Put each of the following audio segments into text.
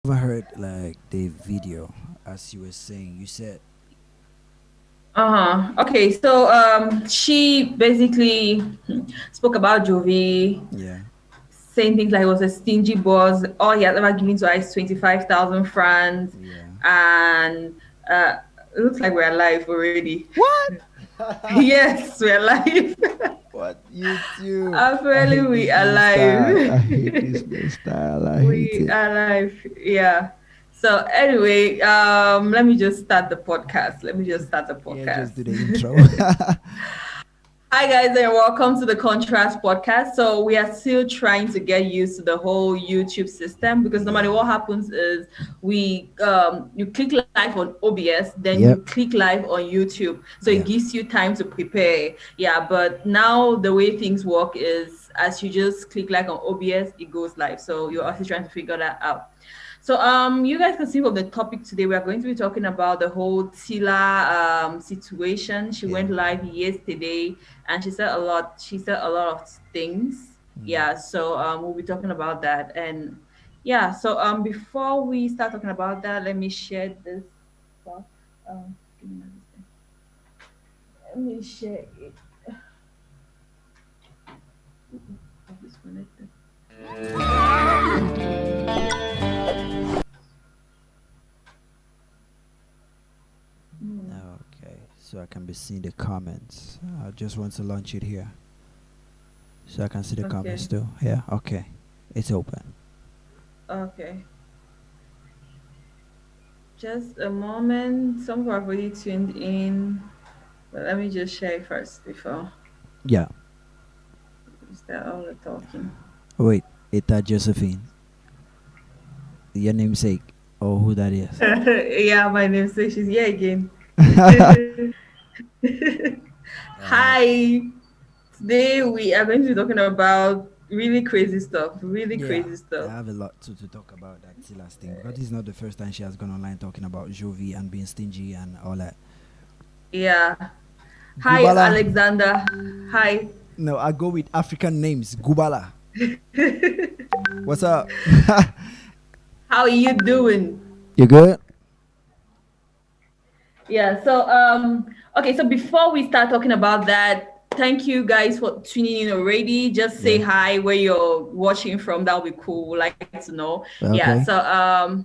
Never heard like the video as you were saying. You said, Uh-huh. Okay, so she basically spoke about Jovi, yeah, saying things like he was a stingy boss. All he has ever given to her is 25,000 francs, yeah. and uh, it looks like we're alive already. What? Yes, we're alive. What? You too? I Apparently, hate we this are new style. I alive. hate this new style. I hate We it. are alive. Yeah. So anyway, let me just start the podcast. Let me just start the Yeah, just do podcast. the intro. Hi guys, and welcome to the Contrast podcast. So we are still trying to get used to the whole YouTube system because no matter Yeah. what happens is we you click live on OBS, then you Yep. click live on YouTube. So it Yeah. gives you time to prepare. Yeah, but now the way things work is as you just click like on OBS, it goes live. So you're also Yeah. trying to figure that out. So you guys can see from the topic today, we are going to be talking about the whole Tilla situation. She Yeah. went live yesterday and she said a lot. She said a lot of things. Mm. Yeah, so we'll be talking about that. And yeah, so before we start talking about that, let me share this stuff. Give me a second. Let me share it. I'm disconnected. Hmm. Okay. So I can be seeing the comments. I just want to launch it here so I can see the comments Okay. too. Yeah. Okay. It's open. Okay. Just a moment. Some people have already tuned in, but let me just share it first before Yeah. we start all the talking. Wait. Ita Josephine, your namesake, or who that is? Yeah, my name says she's here again. uh, Hi. Today we are going to be talking about really crazy stuff. Really Yeah, crazy I stuff. have a lot to talk about that Silas thing because this is not the first time she has gone online talking about Jovi and being stingy and all that. Yeah. Hi, Gubala. Alexander. Hi. No, I go with African names. Gubala. What's up? How are you doing? You good? Yeah, so okay, so before we start talking about that, thank you guys for tuning in already. Just say Yeah. hi where you're watching from. That'll be cool. We'd like to know. Yeah, so Okay.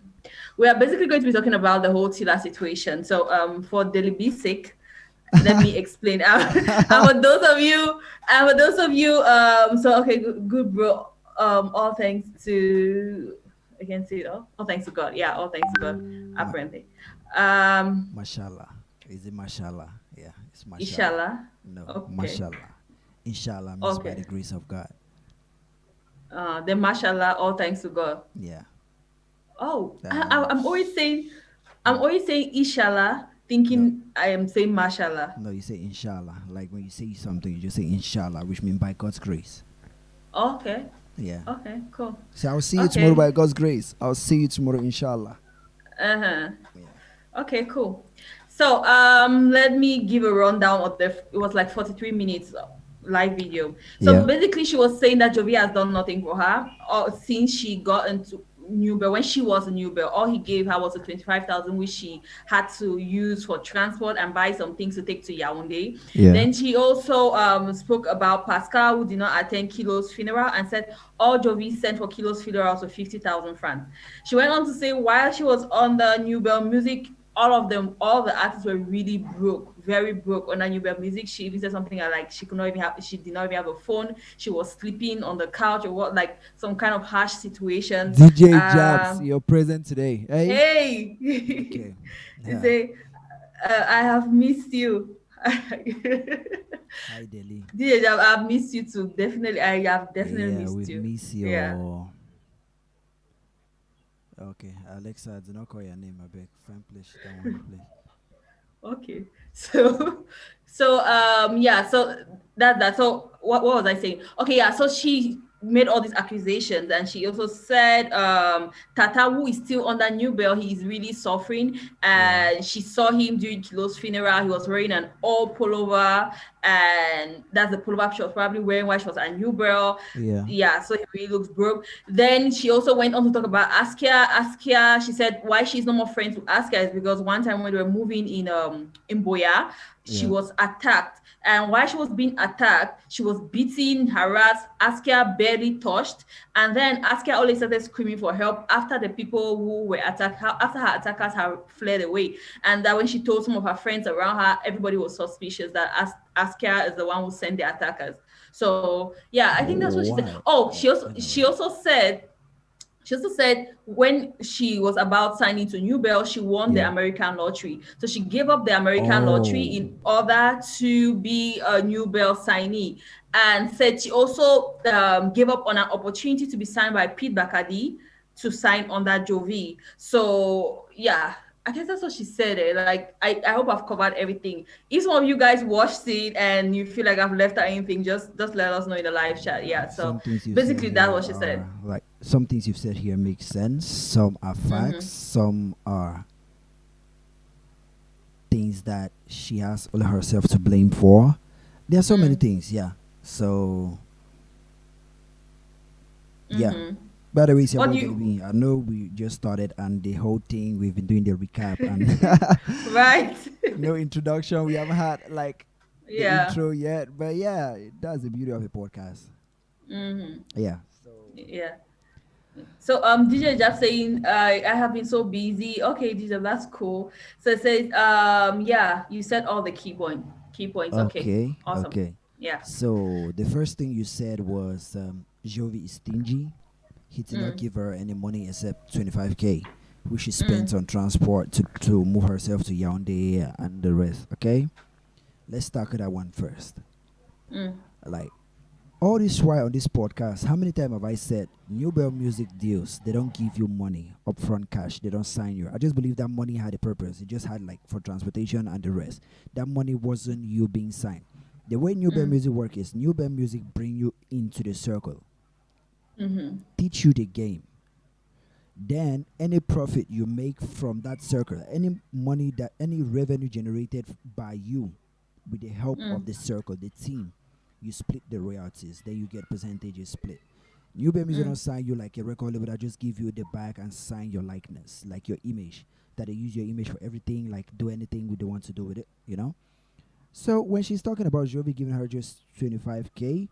we are basically going to be talking about the whole Tila situation. So for Daily B sake, let me explain. And for those of you, so okay, good bro. All thanks to I can say it all thanks to God. Yeah, all thanks to God, Ma- apparently. Um, Mashallah. Is it Mashallah? Yeah, it's Mashallah. Inshallah. No, Okay. Mashallah. Inshallah means by Okay. the grace of God. Then mashallah, all thanks to God. Yeah. Oh, Um, I'm always saying inshallah, no, thinking I am saying mashallah. no, you say Inshallah. Like when you say something, you just say Inshallah, which means by God's grace. Okay. Yeah. Okay. Cool. So I'll see you tomorrow Okay. by God's grace. I'll see you tomorrow, inshallah. Uh huh. Yeah. Okay. Cool. So let me give a rundown of the. It was like 43 minutes live video. So Yeah. basically, she was saying that Jovi has done nothing for her, or since she got into Newbell when she was a Newbell, all he gave her was a 25,000, which she had to use for transport and buy some things to take to Yaoundé. Yeah. Then she also spoke about Pascal, who did not attend Kilo's funeral, and said all Jovi sent for Kilo's funeral was 50,000 francs. She went on to say while she was on the Newbell music, all of them, all the artists were really broke, very broke on that New Bell music. She even said something like she could not even have, she did not even have a phone. She was sleeping on the couch or what, like some kind of harsh situations. DJ Jabs, you're present today. Hey. Hey, Okay. they Yeah. say, I have missed you. Hi Delhi. DJ, I've missed you too. Definitely, I have definitely Yeah, missed we've you. missed Yeah. your. Okay, Alexa, do not call your name. I beg. Fine, please. Don't worry, please. Okay. So yeah, so that so what was I saying? Okay, yeah, so she made all these accusations and she also said Tata, who is still under new bail, he is really suffering, Yeah. and she saw him during Kilo's funeral. He was wearing an all pullover and that's the pullover she was probably wearing while she was a new girl. Yeah. Yeah, so he really looks broke. Then she also went on to talk about Askia. Askia, she said why she's no more friends with Askia is because one time when they were moving in Boya, she Yeah. was attacked. And while she was being attacked, she was beaten, harassed. Askia barely touched. And then Askia only started screaming for help after the people who were attacked, after her attackers had fled away. And that when she told some of her friends around her, everybody was suspicious that Askia is the one who sent the attackers. So yeah, I think that's what she said. Why? Oh, Anyway. she also said when she was about signing to New Bell, she won the Yeah. American lottery. So she gave up the American lottery Oh. in order to be a New Bell signee. And said she also gave up on an opportunity to be signed by Pete Bacardi to sign under Jovi. So yeah, I guess that's what she said. Like I hope I've covered everything. If some of you guys watched it and you feel like I've left out anything, just let us know in the live chat. Yeah. So Some things you've said basically that's here what she said. are like some things you've said here make sense. Some are facts. Mm-hmm. Some are things that she has only herself to blame for. There are so many Mm. things. Yeah. So yeah. Mm-hmm. By the way, it's your What boy do Gary you B. I know we just started and the whole thing we've been doing the recap and right? no introduction. We haven't had like the Yeah. intro yet, but yeah, that's the beauty of a podcast. Mm-hmm. Yeah. So Yeah. So DJ just saying I have been so busy. Okay, DJ, that's cool. So it says yeah, you said all the key points. Okay. okay, Awesome. okay. Yeah. So the first thing you said was Jovi is stingy. He did not Mm. give her any money except 25K, which she spent Mm. on transport to move herself to Yaoundé and the rest. Okay, let's tackle that one first. Mm. Like all this while on this podcast, how many times have I said New Bell Music deals? They don't give you money upfront cash. They don't sign you. I just believe that money had a purpose. It just had like for transportation and the rest. That money wasn't you being signed. The way New Bell Mm. Music work is New Bell Music bring you into the circle, Mm-hmm. teach you the game. Then any profit you make from that circle, any money that any revenue generated by you with the help of Mm. the circle, the team, you split the royalties. Then you get percentages split. New Bay Music don't Mm. sign you like a record label that just give you the bag and sign your likeness, like your image. That they use your image for everything, like do anything they want to do with it, you know? So when she's talking about Jovi giving her just 25K,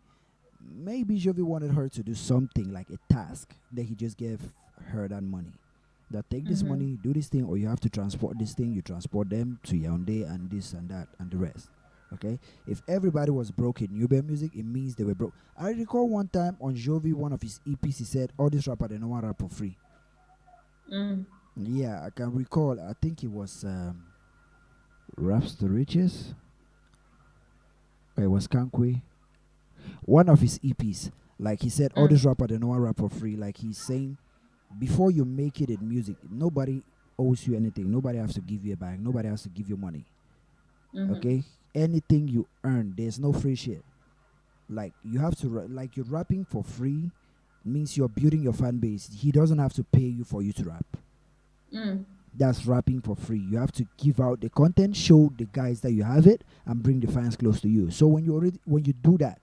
maybe Jovi wanted her to do something like a task that he just gave her that money. That take this Mm-hmm. money, do this thing, or you have to transport this thing. You transport them to Yaoundé and this and that and the rest. Okay, if everybody was broke in New Music, it means they were broke. I recall one time on Jovi, one of his EPs, he said, "All this rapper they don't want rap for free." Mm. Yeah, I can recall. I think it was Raps to Riches. Or it was Kankwe. One of his EPs, like he said, all Mm. this rapper they don't want rap for free. Like he's saying, before you make it in music, nobody owes you anything. Nobody has to give you a bag. Nobody has to give you money. Mm-hmm. Okay, anything you earn, there's no free shit. Like you have to like you're rapping for free means you're building your fan base. He doesn't have to pay you for you to rap. Mm. That's rapping for free. You have to give out the content, show the guys that you have it, and bring the fans close to you. So when you do that,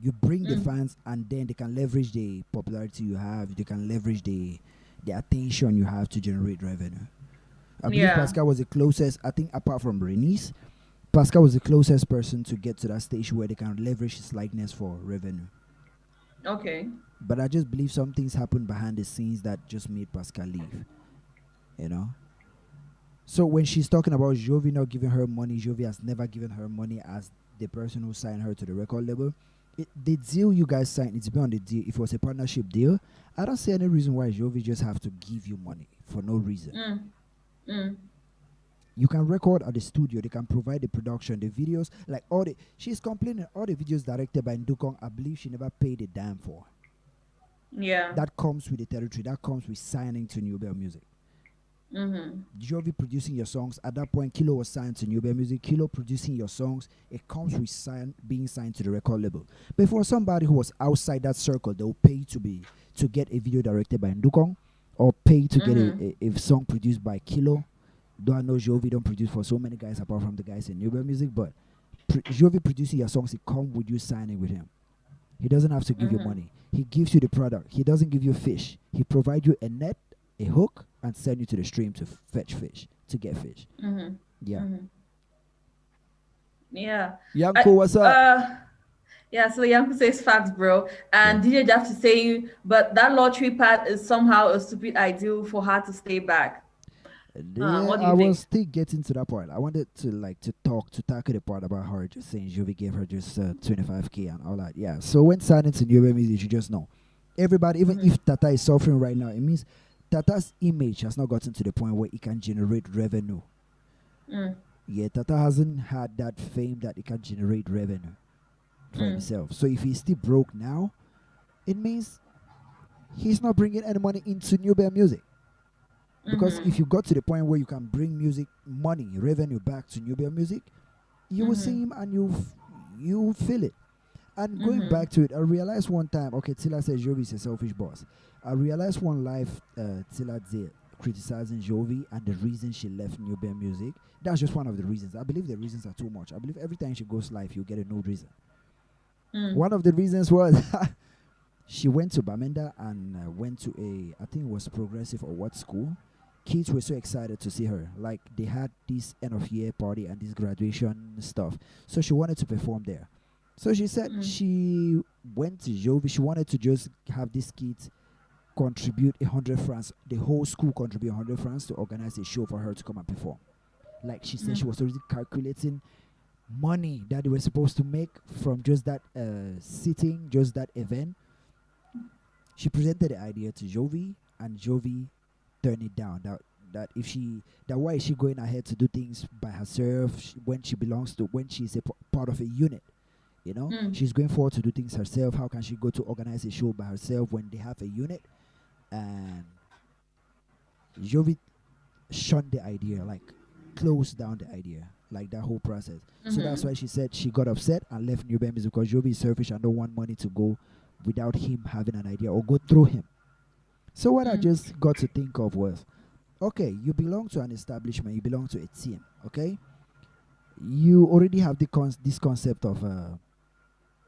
you bring the Mm. fans, and then they can leverage the popularity you have. They can leverage the attention you have to generate revenue. I believe Yeah. Pascal was the closest. I think apart from Renice, Pascal was the closest person to get to that stage where they can leverage his likeness for revenue. Okay. But I just believe some things happened behind the scenes that just made Pascal leave. You know. So when she's talking about Jovi not giving her money, Jovi has never given her money as the person who signed her to the record label. The deal you guys signed, it's beyond the deal. If it was a partnership deal, I don't see any reason why Jovi just have to give you money for no reason. Mm. Mm. You can record at the studio. They can provide the production, the videos, like all the. She's complaining all the videos directed by Ndukong. I believe she never paid a damn for. Yeah. That comes with the territory. That comes with signing to New Bell Music. Mm-hmm. Jovi producing your songs. At that point, Kilo was signed to New Bell Music. Kilo producing your songs. It comes with being signed to the record label. But for somebody who was outside that circle, they'll pay to get a video directed by Ndukong, or pay to get Mm-hmm. a song produced by Kilo. Though I know Jovi don't produce for so many guys apart from the guys in New Bell Music, but Jovi producing your songs, it come with you signing with him. He doesn't have to give you money. He gives you the product. He doesn't give you fish. He provides you a net, a hook, and send you to the stream to fetch fish, to get fish. Yeah. Yeah. Yanko, what's up? Yeah, so Yanko says facts, bro. And DJ have to say, but that lottery part is somehow a stupid ideal for her to stay back. Yeah, What do I you was think? still getting to that part. I wanted to tackle the part about her just saying Jovi gave her just 25K and all that. Yeah. So when signing to New Music, you just know everybody, even if Tata is suffering right now, it means Tata's image has not gotten to the point where it can generate revenue. Yeah, Tata hasn't had that fame that it can generate revenue for himself. So if he's still broke now, it means he's not bringing any money into New Music. Because if you got to the point where you can bring music money, revenue back to New Music, you will see him and you feel it. And going back to it, I realized one time, okay, Tilla says Jovi is a selfish boss. I realized one live Tilla did criticizing Jovi and the reason she left New Music. That's just one of the reasons. I believe the reasons are too much. I believe every time she goes live, you get a new reason. One of the reasons was she went to Bamenda and went to I think it was progressive or what school. Kids were so excited to see her. Like they had this end of year party and this graduation stuff. So she wanted to perform there. So she said she went to Jovi. She wanted to just have these kids contribute 100 francs. The whole school contribute 100 francs to organize a show for her to come and perform. Like she said, she was already calculating money that they were supposed to make from just that sitting, just that event. She presented the idea to Jovi, and Jovi turned it down. That why is she going ahead to do things by herself when she belongs to, when she's a part of a unit? You know, she's going forward to do things herself. How can she go to organize a show by herself when they have a unit? And Jovi shunned the idea, like closed down the idea, like that whole process. So that's why she said she got upset and left New Music, because Jovi is selfish and don't want money to go without him having an idea or go through him. So what I just got to think of was, okay, you belong to an establishment, you belong to a team, okay? You already have this concept of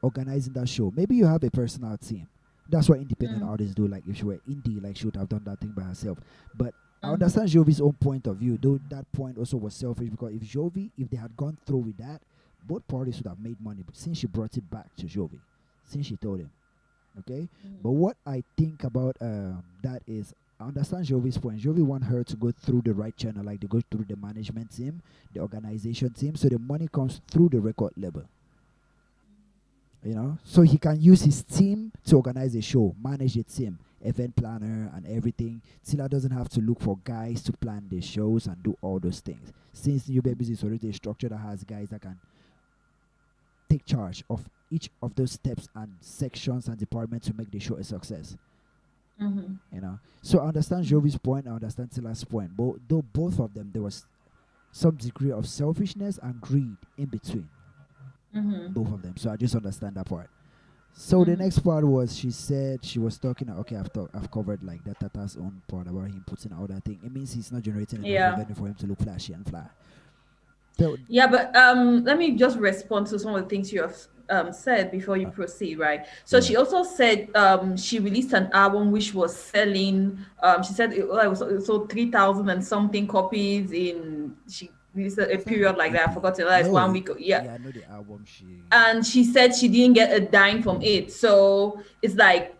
organizing that show. Maybe you have a personal team. That's what independent artists do. Like if she were indie, like she would have done that thing by herself. But I understand Jovi's own point of view, though that point also was selfish, because if they had gone through with that, both parties would have made money. But since she brought it back to Jovi, since she told him, okay? But what I think about that is, I understand Jovi's point. Jovi want her to go through the right channel, like they go through the management team, the organization team, so the money comes through the record label. You know, so he can use his team to organize a show, manage the team, event planner and everything. Tilla doesn't have to look for guys to plan the shows and do all those things. Since New Babies is already a structure that has guys that can take charge of each of those steps and sections and departments to make the show a success. You know, so I understand Jovi's point, I understand Tilla's point, but though both of them, there was some degree of selfishness and greed in between. Both of them. So I just understand that part. So the next part was, she said she was talking. Okay, I've covered like that Tata's own part about him putting out that thing. It means he's not generating enough revenue for him to look flashy and fly. So, yeah, but let me just respond to some of the things you have said before you proceed, right? So she also said she released an album which was selling. She said it was sold 3,000 and something copies in a period like that. I forgot to like 1 week. Yeah, I know the album. And she said she didn't get a dime from it. So it's like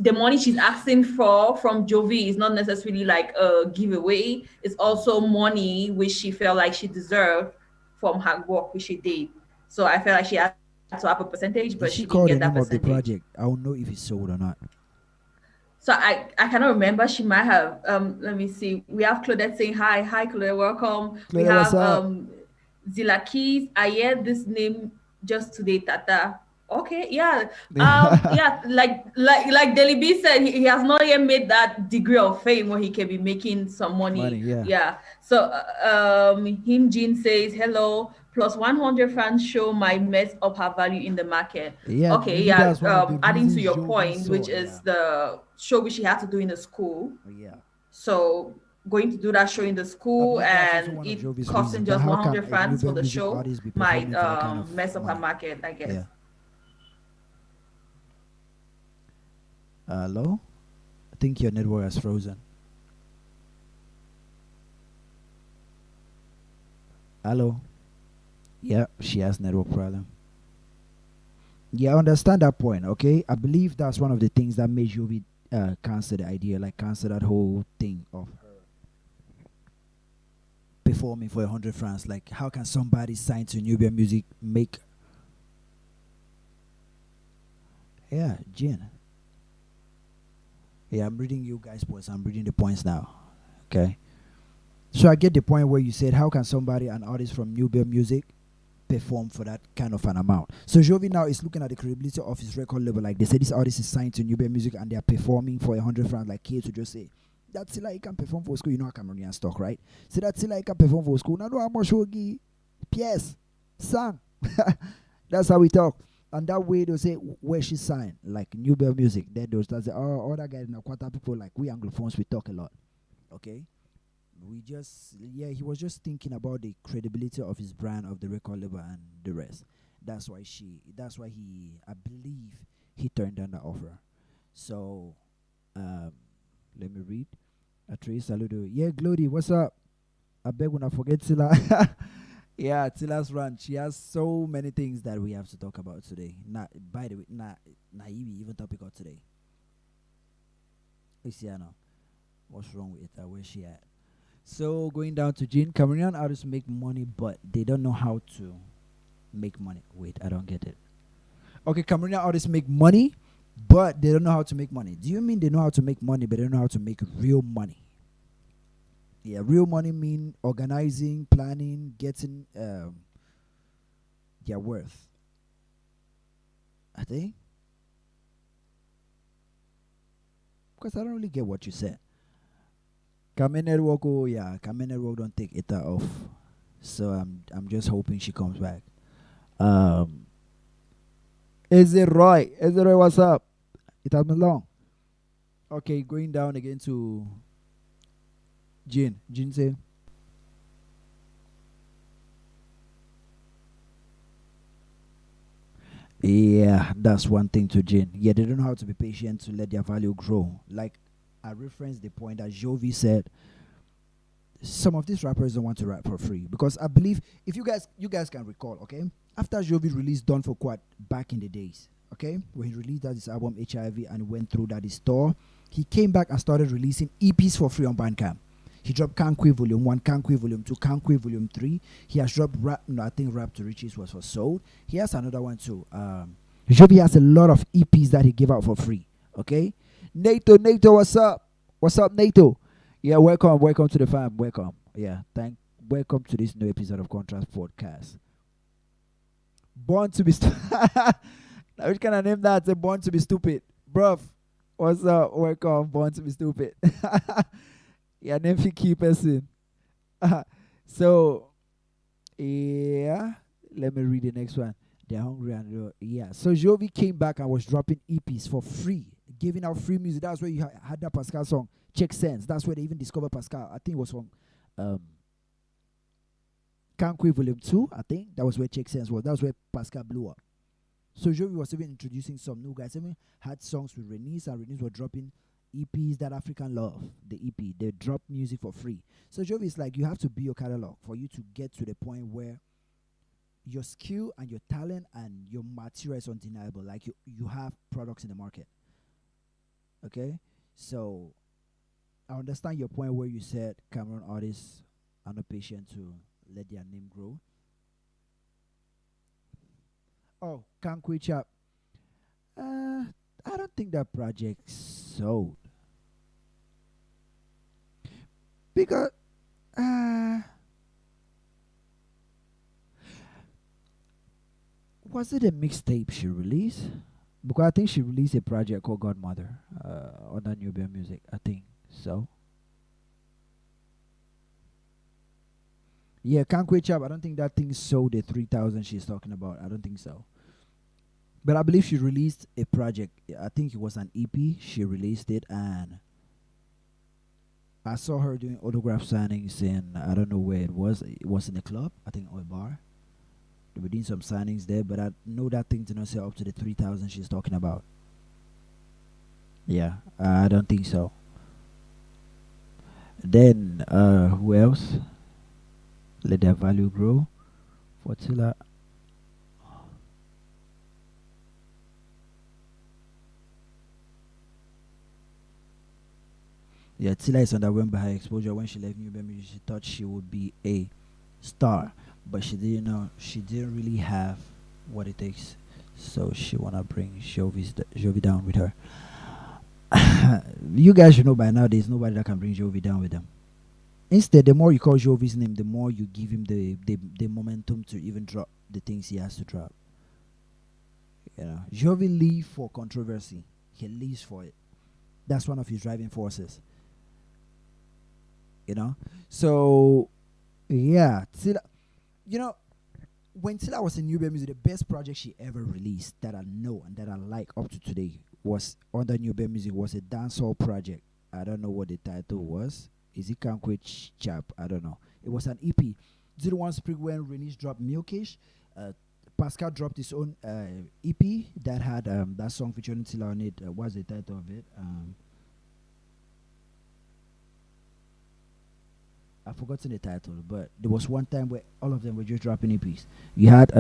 the money she's asking for from Jovi is not necessarily like a giveaway. It's also money which she felt like she deserved from her work, which she did. So I felt like she had to have a percentage, but she didn't get that percentage. Of the project? I don't know if it's sold or not. So I cannot remember. She might have. Let me see. We have Claudette saying hi. Hi, Claudette. Welcome. Claudette, we have Zilla Keys. I heard this name just today, Tata. Okay, yeah. Yeah, like Deli B said, he has not yet made that degree of fame where he can be making some money. Yeah. So him Jean says hello. Plus 100 fans show might mess up her value in the market. Yeah. Okay, yeah. Adding to your point, which is the show which she had to do in the school. Yeah. So going to do that show in the I school, believe that's also and one of it Jovi's costing reasons. That just how can 100 a francs for Nubia the music show artist be might performing for that kind of mess up her money? market, I guess. Yeah. Hello? I think your network has frozen. Hello? Yeah, she has network problem. Yeah, I understand that point, okay? I believe that's one of the things that made Jovi cancel the idea, like cancel that whole thing of her performing for 100 francs. Like, how can somebody sign to Nubia Music make. Yeah, Jin. Yeah, I'm reading you guys' points. I'm reading the points now, okay? So I get the point where you said, how can somebody, an artist from Nubia Music, perform for that kind of an amount? So Jovi now is looking at the credibility of his record label. Like they say, this artist is signed to Nubia Music and they are performing for 100 francs. Like kids to just say, that's Tilla, he can perform for school. You know how Cameroonian stock, right? So that's Tilla, he can perform for school. Now do how much will give? Yes, sang. That's how we talk. And that way they'll say where she signed, like Nubia Music. Then they'll start say, oh, other guys in Aquata people, like we Anglophones, we talk a lot. Okay? We just, yeah, he was just thinking about the credibility of his brand, of the record label and the rest. That's why I believe he turned down the offer. So um let me read. Atrace Saludo. Yeah, Glody, what's up? I beg when I forget Tilla. Yeah, Tilla's run. She has so many things that we have to talk about today. Not, by the way, not even topic of today. Luciano, what's wrong with her? Where's she at? So going down to Jean, Cameroonian artists make money, but they don't know how to make money. Wait, I don't get it. Okay, Cameroonian artists make money, but they don't know how to make money. Do you mean they know how to make money, but they don't know how to make real money? Yeah, real money mean organizing, planning, getting their worth. I think, because I don't really get what you said. Kamen Network, oh yeah, Kamen Network don't take it off. So I'm just hoping she comes back. Um, is it Roy? Is it Roy? What's up? It has been long. Okay, going down again to Jin. Jin say, yeah, that's one thing to Jin. Yeah, they don't know how to be patient to let their value grow. Like I referenced the point that Jovi said some of these rappers don't want to rap for free because I believe if you guys can recall, okay, after Jovi released Done for Quad back in the days, okay, when he released that his album HIV and went through that his store, he came back and started releasing EPs for free on Bandcamp. He dropped Kankwe Volume 1, Kankwe Volume 2, Kankwe Volume 3. He has dropped Rap, no, I think Rap to Riches was for sold. He has another one too. Jovi has a lot of EPs that he gave out for free. Okay? Nato, what's up? What's up, Nato? Yeah, welcome to the fam. Welcome. Yeah, welcome to this new episode of Contrast Podcast. Born to be which kind of name that? Say Born to be stupid. Bruv. What's up? Welcome, Born to be stupid. Yeah, name for key person. So yeah, let me read the next one. They're hungry and yeah. So Jovi came back and was dropping EPs for free, giving out free music. That's where you had that Pascal song, Check Sense. That's where they even discovered Pascal. I think it was from um Kankwe Volume 2, I think. That was where Check Sense was. That was where Pascal blew up. So Jovi was even introducing some new guys. Even had songs with Renice, and Renice were dropping EPs that African love. The EP, they drop music for free. So Jovi is like, you have to be your catalog for you to get to the point where your skill and your talent and your material is undeniable. Like you have products in the market. Okay, so I understand your point where you said Cameroon artists are not patient to let their name grow. Oh, Kankwe Chap. I don't think that project sold because uh, was it a mixtape she released? Because I think she released a project called Godmother on that Nubia Music. I think so. Yeah, Kankwe Chap. I don't think that thing sold the 3,000 she's talking about. I don't think so. But I believe she released a project. I think it was an EP. She released it, and I saw her doing autograph signings in, I don't know where it was. It was in a club, I think, or a bar. They were doing some signings there, but I know that thing did not sell up to the 3,000 she's talking about. Yeah, I don't think so. Then, who else? Let their value grow. For Tilla. Yeah, Tilla is underwhelmed by her exposure. When she left New Bermuda, she thought she would be a star, but she didn't know. She didn't really have what it takes, so she wanna bring Jovi down with her. You guys should know by now. There's nobody that can bring Jovi down with them. Instead, the more you call Jovi's name, the more you give him the momentum to even drop the things he has to drop. You know, Jovi lives for controversy. He lives for it. That's one of his driving forces. You know, so yeah, Tilla, you know, when Tilla was in New Music, the best project she ever released that I know and that I like up to today was under New Music was a dancehall project. I don't know what the title was. Is it Canquet Chap? I don't know. It was an EP. 01 Spring when Renice dropped Milkish. Pascal dropped his own EP that had that song featuring Tilla on it. What's the title of it? I've forgotten the title, but there was one time where all of them were just dropping EPs. You had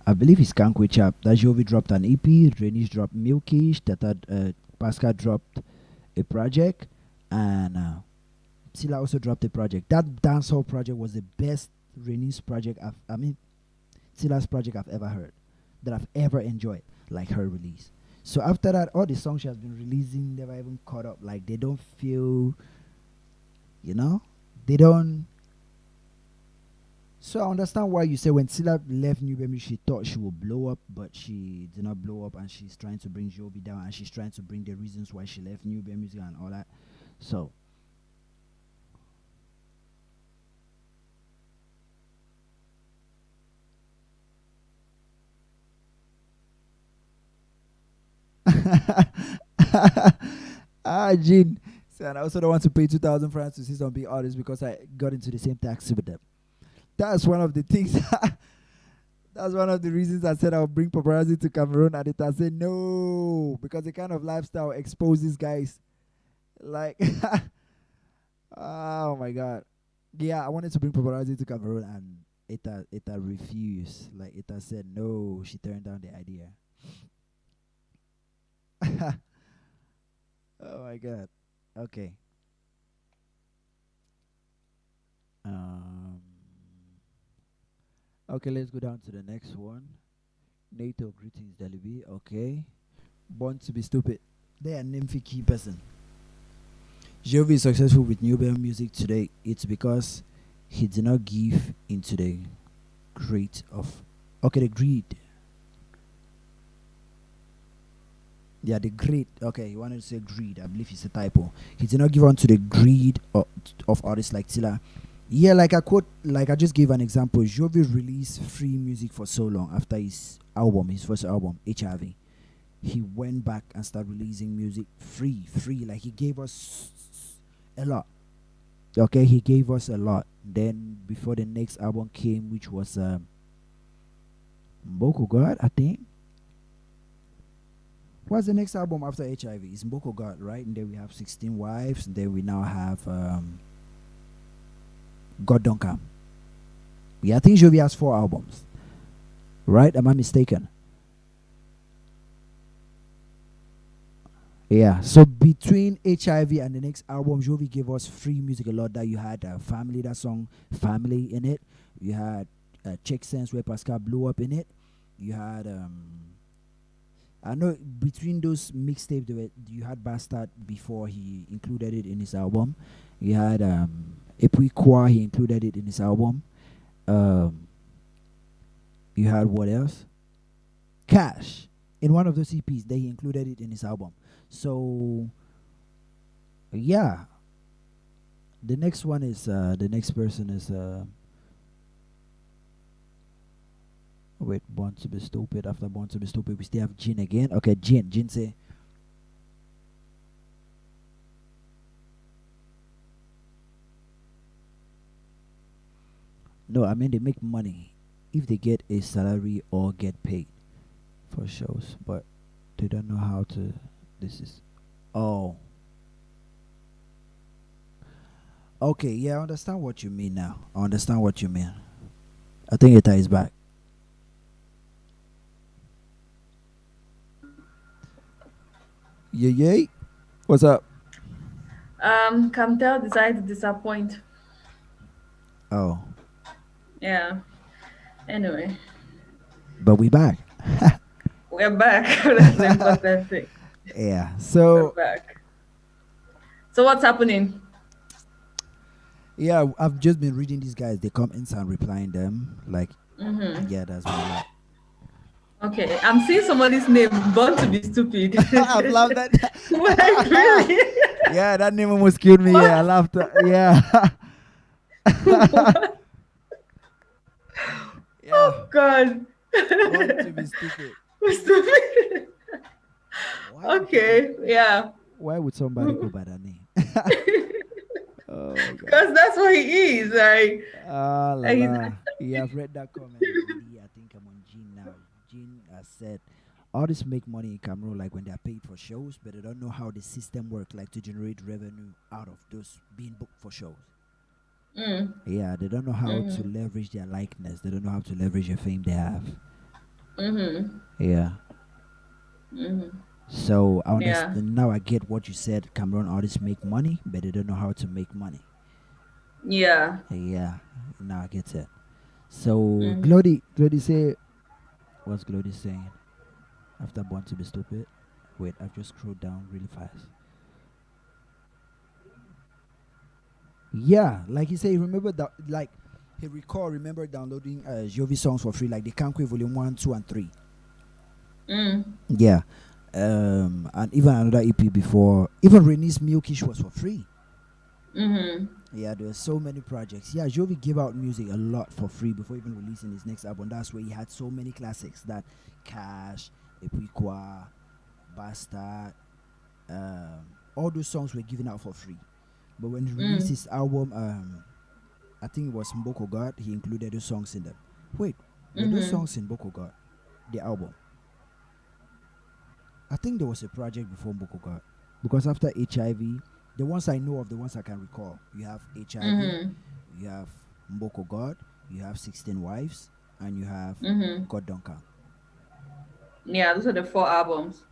I believe it's Kankwe Chap. That Jovi dropped an EP, Renish dropped Milkish, that had Pascal dropped a project, and Tilla also dropped a project. That dancehall project was the best Renish project I mean Tilla's project I've ever heard, that I've ever enjoyed, like her release. So after that, all the songs she has been releasing never even caught up. Like they don't feel, you know, they don't. So I understand why you say when Tilla left New Baby, she thought she would blow up, but she did not blow up, and she's trying to bring Jovi down, and she's trying to bring the reasons why she left New Baby Music and all that. So Jean. So, and I also don't want to pay 2,000 francs to see some big artists because I got into the same taxi with them. That's one of the things. That's one of the reasons I said I'll bring paparazzi to Cameroon, and it I said no because the kind of lifestyle exposes guys. Like, oh my god, yeah, I wanted to bring paparazzi to Cameroon, and it refused. Like it said no. She turned down the idea. Oh my god. Okay. Um. Okay, let's go down to the next one. NATO greetings, Delibi. Okay. Born to be stupid. They are nymphy key person. Jovi is successful with new band music today. It's because he did not give into the greed of the greed. Yeah, the greed. Okay, he wanted to say greed. I believe it's a typo. He did not give on to the greed of artists like Tilla. Yeah, like I quote, like I just gave an example. Jovi released free music for so long after his first album, HIV. He went back and started releasing music free. Like he gave us a lot. Okay, he gave us a lot. Then before the next album came, which was Mboko God, I think. What's the next album after HIV? It's Mboko God, right? And then we have 16 Wives. And then we now have God Don't Come. Yeah, I think Jovi has 4 albums. Right? Am I mistaken? Yeah. So between HIV and the next album, Jovi gave us free music a lot. That you had Family, that song Family in it. You had Check Sense where Pascal blew up in it. You had I know between those mixtapes you had Bastard before he included it in his album. You had Epui Kwa, he included it in his album. You had what else? Cash. In one of those EPs, they included it in his album. So yeah. The next one is the next person is wait, Born to be Stupid. After Born to be Stupid, we still have Jin again. Okay, Jin say No, I mean they make money if they get a salary or get paid for shows, but they don't know how to. This is. Oh, okay. Yeah, I understand what you mean now. I understand what you mean. I think Eta is back. Yeah, yeah. What's up? Camtel decided to disappoint. Oh, Yeah. Anyway, but we back. we're back. That's the important thing. Yeah. We're So back. So what's happening? yeah, I've just been reading these guys. They comments and replying them. Like, Mm-hmm. yeah, that's been a lot. Okay, I'm seeing somebody's name, Born to be Stupid. I've laughed that. Like, really? Yeah, that name almost killed me. Yeah, I What? laughed. Yeah. What? Yeah. Oh, God. Born to be stupid. Stupid. Why would people? Okay, yeah. Why would somebody go by that name? Oh God. Because that's what he is. Ah la He's, la. Yeah, I've read that comment already. I think I'm on Jean now. Jean has said artists make money in Cameroon like when they are paid for shows, but they don't know how the system works, like to generate revenue out of those being booked for shows. mm, Yeah, they don't know how to mm, leverage their likeness. They don't know how to leverage the fame they have. mm-hmm, Yeah. mm-hmm. So I Yeah. understand now. I get what you said. Cameroon artists make money, but they don't know how to make money. Yeah. Yeah. Now I get it. So Mm-hmm. Glody say, what's Glody saying? After Born to be Stupid. Wait, I've just scrolled down really fast. Yeah, like he said, he remember that, like remember downloading Jovi songs for free, like the Kankwe Volume 1, 2, and 3. Mm, Yeah. And even another EP before, even Renee's Milkish was for free. mm-hmm. Yeah, there were so many projects. Yeah, Jovi gave out music a lot for free before even releasing his next album. That's where he had so many classics that Cash, Epuikwa, Bastard, all those songs were given out for free. But when he released Mm, his album, I think it was Mboko God, he included those songs in them. Wait, were those mm-hmm. songs in Mboko God, the album? I think there was a project before Mboko God. Because after HIV, the ones I know of, the ones I can recall, you have HIV, Mm-hmm. you have Mboko God, you have 16 Wives, and you have Mm-hmm. God Duncan. Yeah, those are the four albums.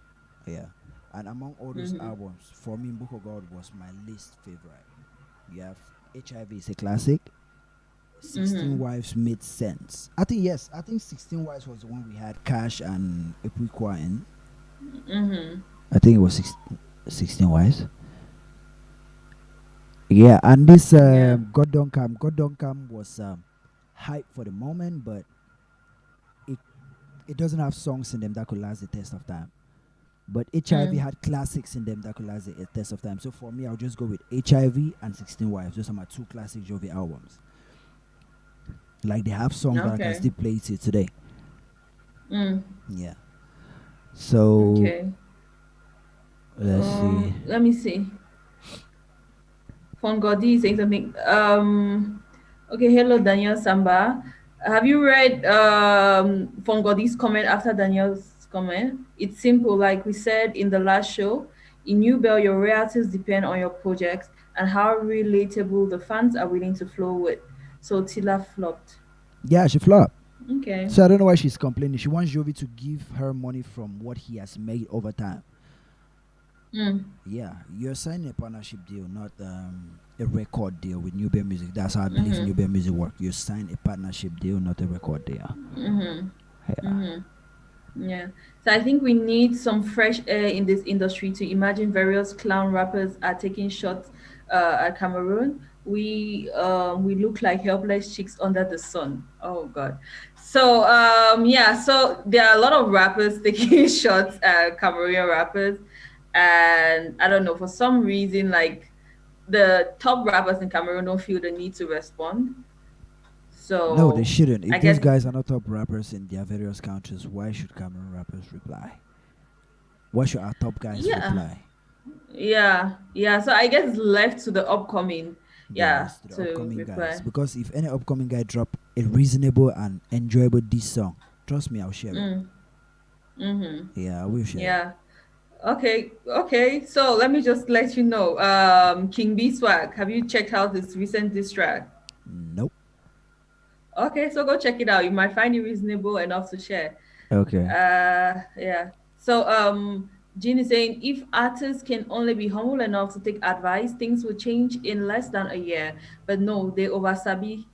Yeah. And among all those Mm-hmm. albums, for me, Mboko God was my least favorite. You have HIV is a classic. 16 Mm-hmm. Wives made sense. I think, yes, I think 16 Wives was the one we had Cash and Epuikwa in. Mm-hmm. I think it was 16 Wives. Yeah, and this Yeah. God Don't Come was hype for the moment, but it it doesn't have songs in them that could last the test of time. But HIV Mm. had classics in them that could last the test of time. So for me, I'll just go with HIV and 16 Wives. Those are my two classic Jovi albums. Like they have songs that I can Okay. still play to today. Mm. Yeah. So Okay. let's see. Let me see. Fongodi is saying something. Okay, hello, Daniel Samba. Have you read Fongodi's comment after Daniel's comment? It's simple, like we said in the last show. In New Bell, your royalties depend on your projects and how relatable the fans are willing to flow with. So Tilla flopped. Yeah, she flopped. Okay. So I don't know why she's complaining. She wants Jovi to give her money from what he has made over time. Mm. Yeah, you're signing a partnership deal, not a record deal with New Bear Music. That's how I believe New Mm-hmm. Bear Music work. You sign a partnership deal, not a record deal. Mm-hmm. Yeah. Mm-hmm. Yeah. So I think we need some fresh air in this industry to imagine various clown rappers are taking shots at Cameroon. We look like helpless chicks under the sun. Oh God. So yeah, so there are a lot of rappers taking shots at Cameroonian rappers. And I don't know, for some reason, like the top rappers in Cameroon don't feel the need to respond. No, they So shouldn't. I If those guess guys are not top rappers in their various countries, why should Cameroon rappers reply? Why should our top guys yeah. reply? Yeah, yeah. So I guess it's left to the upcoming. Yeah, Yes, to the to upcoming guys. reply. Because if any upcoming guy drop a reasonable and enjoyable diss song, trust me, I'll share it. Mm, mm-hmm. Yeah, I will share it. Yeah. Okay, okay. So let me just let you know. King B Swag, have you checked out this recent diss track? Nope. Okay, so go check it out. You might find it reasonable enough to share. Okay. Yeah. So Jean is saying if artists can only be humble enough to take advice, things will change in less than a year. But no, they over sabi.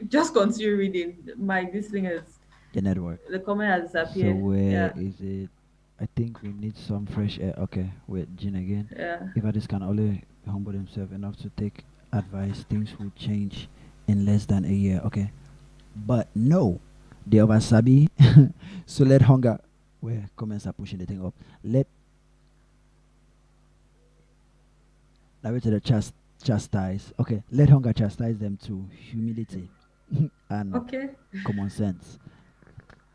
Just continue reading. My this thing is The network. the comment has So disappeared. where Yeah, is it? I think we need some fresh air. Okay, wait, Jean again. yeah. If artists can only humble themselves enough to take advice, things will change in less than a year. Okay, but no, the oversabi. So let hunger. Where comments are pushing the thing up. Let to the chastise. Okay, let hunger chastise them to humility and Okay. common sense.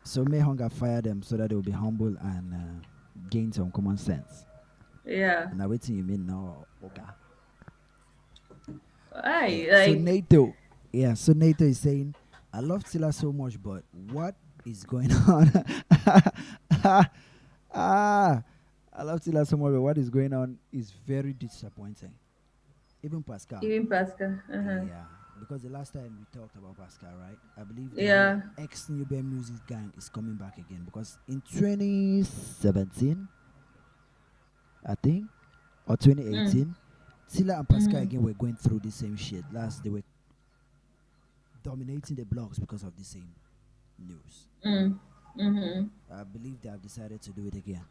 So may hunger fire them so that they will be humble and gain some common sense. Yeah. And I wait till you mean no, okay. Yeah. I So like. NATO, yeah. So NATO is saying, I love Tilla so much, but what is going on? Ah, I love Tilla so much, but what is going on is very disappointing. Even Pascal. Even Pascal. Yeah, because the last time we talked about Pascal, right? I believe the whole Yeah. ex New Band Music gang is coming back again because in 2017, I think, or Mm. 2018, Tilla and Pascal Mm-hmm. again were going through the same shit. Last, they were dominating the blogs because of the same news. Mm. Mm-hmm. I believe they have decided to do it again.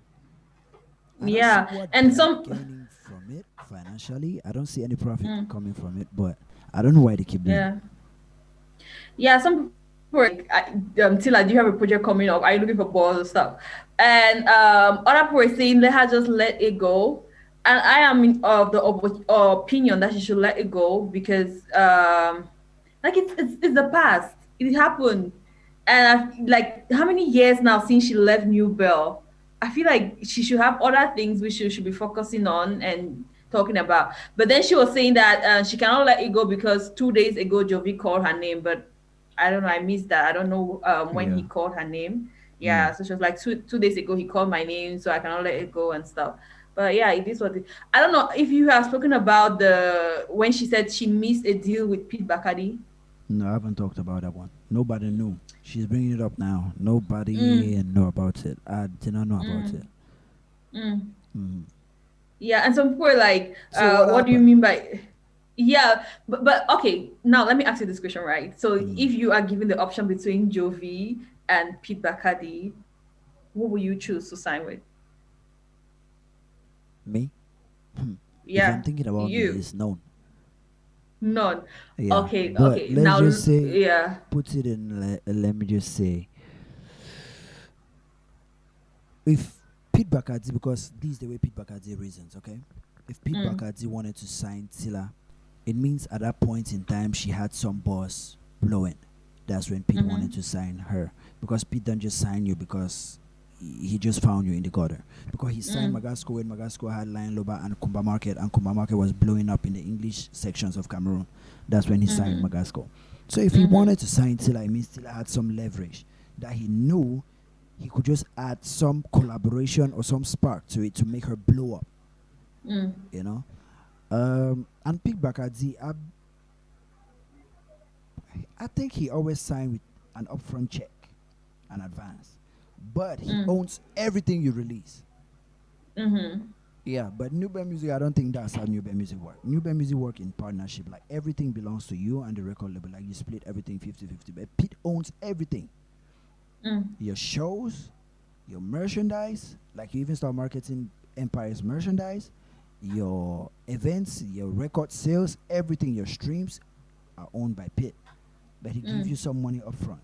I don't see Yeah. what And they are some. gaining from it financially. I don't see any profit Mm, coming from it, but I don't know why they keep doing it. yeah. Yeah, some people were like, Tila, do you have a project coming up? Are you looking for balls and stuff? And other people were saying, let her just let it go. And I am of the opinion that she should let it go because, like, it's the past. It happened. And like, how many years now since she left New Bell? I feel like she should have other things which she should be focusing on and talking about. But then she was saying that she cannot let it go because 2 days ago Jovi called her name, but I don't know. I missed that. I don't know when Yeah. he called her name. Mm. Yeah, so she was like two days ago he called my name, so I cannot let it go and stuff. But yeah, it is what it. I don't know if you have spoken about the when she said she missed a deal with Pete Bacardi. No, I haven't talked about that one. Nobody knew. She's bringing it up now. Mm, Nobody know about it. I did not know about mm, it. mm. Mm. Yeah, and some people are like, So what "What do you happened? mean by?" Yeah, but okay. Now let me ask you this question, right? So Mm. if you are given the option between Jovi and Pete Bacardi, what will you choose to sign with? Me? If I'm Yeah, thinking about me, you. it's known. None. Yeah, Okay, but okay. let's Now, just say, yeah. put it in. Let me just say, if Pete Bacardi, because this is the way Pete Bacardi reasons, okay? If Pete Mm, Bacardi wanted to sign Tilla, it means at that point in time she had some boss blowing. That's when Pete wanted mm-hmm, to sign her, because Pete don't just sign you because he just found you in the gutter. Because he signed mm, Magasco when Magasco had Lion Loba and Kumba Market was blowing up in the English sections of Cameroon. That's when he signed mm-hmm, Magasco. So if he mm-hmm, wanted to sign Tilla, it means Tilla had some leverage that he knew he could just add some collaboration or some spark to it to make her blow up, mm, you know. And Pete Bacardi, I think he always signed with an upfront check, an advance, but he mm, owns everything you release. mm-hmm, Yeah, but New Band Music, I don't think that's how New Band Music work. New Band Music work in partnership. Like everything belongs to you and the record label. Like you split everything 50-50. But Pete owns everything. mm, Your shows, your merchandise, like you even start marketing Empire's merchandise, your events, your record sales, everything, your streams are owned by Pit. But he gives mm, you some money up front.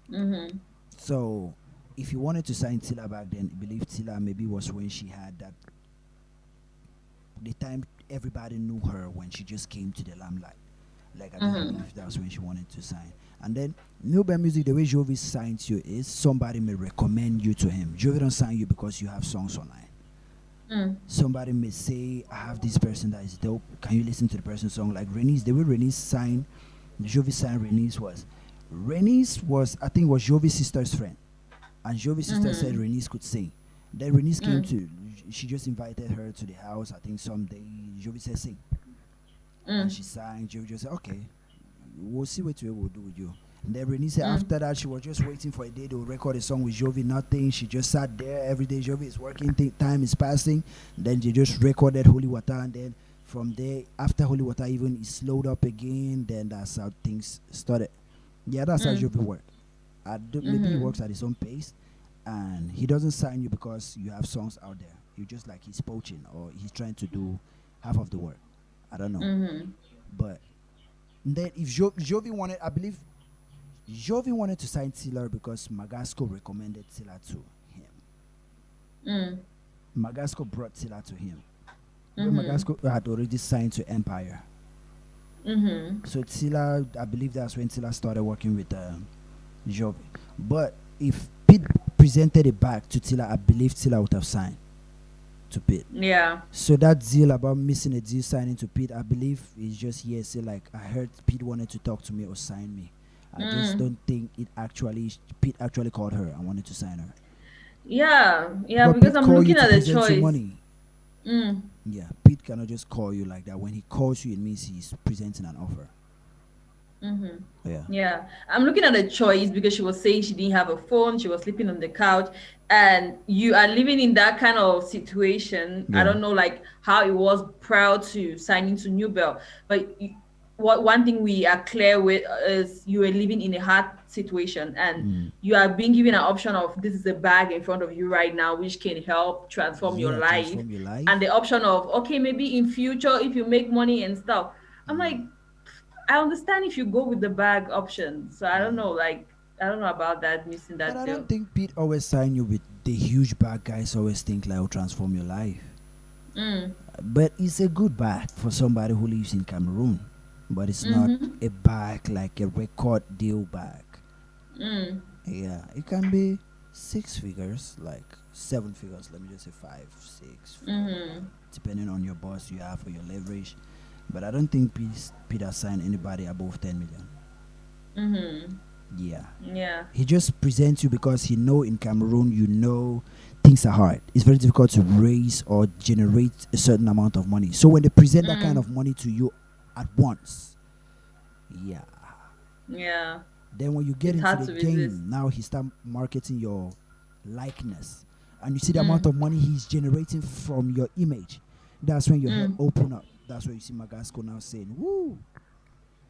mm-hmm, So if you wanted to sign Tilla back then, I believe Tilla maybe was when she had that, the time everybody knew her when she just came to the limelight. Like I just mm-hmm, believe that's when she wanted to sign. And then New Band Music, the way Jovi signs you is somebody may recommend you to him. Jovi don't sign you because you have songs online. Mm. Somebody may say, I have this person that is dope. Can you listen to the person's song? Like Renice, the way Renice signed, Jovi signed Renice was, I think, was Jovi's sister's friend. And Jovi's sister said Mm-hmm. Renice could sing. Then Renice came Mm. to, she just invited her to the house. I think someday Jovi said sing. And Mm. she sang. Jovi just said, okay, we'll see what we will do with you. And then Renee said Mm. after that, she was just waiting for a day to record a song with Jovi. Nothing. She just sat there every day. Jovi is working. Time is passing. Then they just recorded Holy Water. And then from there, after Holy Water, even it slowed up again. Then that's how things started. Yeah, that's how Mm. Jovi works. Maybe he Mm-hmm. works at his own pace. And he doesn't sign you because you have songs out there. You just like he's poaching or he's trying to do half of the work. I don't know. Mm-hmm. But then if Jovi wanted, I believe Jovi wanted to sign Tiller because Magasco recommended Tiller to him. Mm. Magasco brought Tiller to him. When Mm-hmm. Magasco had already signed to Empire. Mm-hmm. So Tiller, I believe that's when Tiller started working with Jovi. But if Pete presented it back to Tiller, I believe Tiller would have signed to Pete. Yeah. So that deal about missing a deal signing to Pete, I believe is just hearsay. Like I heard Pete wanted to talk to me or sign me. I just Mm. don't think it actually Pete actually called her and wanted to sign her. Yeah. Yeah. But Because Pete I'm call you looking to at the present you choice. money. Mm. Yeah, Pete cannot just call you like that. When he calls you, it means he's presenting an offer. Mm-hmm. Yeah. Yeah, I'm looking at the choice because she was saying she didn't have a phone, she was sleeping on the couch, and you are living in that kind of situation. I Yeah. don't know, like how it was prior to signing to New Bell, but what one thing we are clear with is you are living in a hard situation, and Mm. you are being given an option of this is a bag in front of you right now, which can help transform your Yeah, life, transform your and the life. option of okay, maybe in future if you make money and stuff. I'm like, Mm. I understand if you go with the bag option. So I don't Mm. know, like I don't know about that missing But that I don't deal. think Pete always sign you with the huge bag guys always think like will transform your life. Mm. But it's a good bag for somebody who lives in Cameroon. But it's not Mm-hmm. a bag like a record deal bag. Mm. Yeah, it can be six figures, like seven figures. Let me just say five, six, four, Mm-hmm. depending on your boss you have or your leverage. But I don't think Peter signed anybody above 10 million. Mm-hmm. Yeah, Yeah. he just presents you because he know in Cameroon things are hard. It's very difficult to raise or generate a certain amount of money. So when they present that kind Mm. of money to you at once, yeah. Yeah. Then when you get It's into hard the to resist. game, now he start marketing your likeness, and you see the amount Mm. of money he's generating from your image. That's when your head Mm. open up. That's where you see Magasco now saying, "Woo!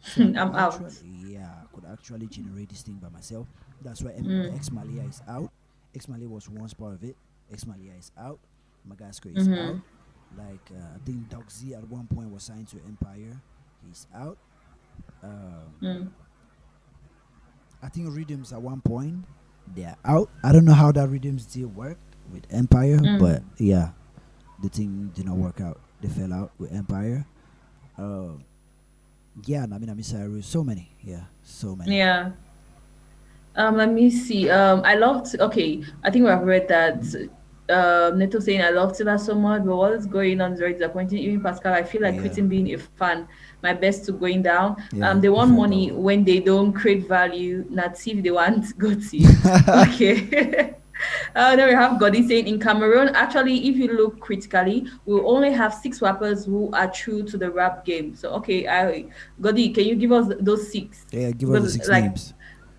So I'm out. I could actually generate this thing by myself." That's why Mm. Ex Malia is out. Ex Malia was once part of it. Ex Malia is out. Magasco is Mm-hmm. out. Like I think Doc Z at one point was signed to Empire. He's out. Um, Mm. I think Rhythms at one point they're out. I don't know how that Rhythms deal worked with Empire, Mm. but yeah, the thing did not work out. They fell out with Empire. Um, yeah, I mean, so many. Yeah, so many. Yeah. Let me see. I loved. Okay, I think we have read that. Neto saying I love Tilla so much, but what is going on is very disappointing. Even Pascal, I feel like Yeah, quitting being a fan. My best to going down. yeah, They want effect money level. when they don't create value. Not if they want go thief. Okay. Then we have Godi saying in Cameroon, actually, if you look critically, we only have six rappers who are true to the rap game. So okay, Godi, can you give us those six? Yeah, give us the Because six like names.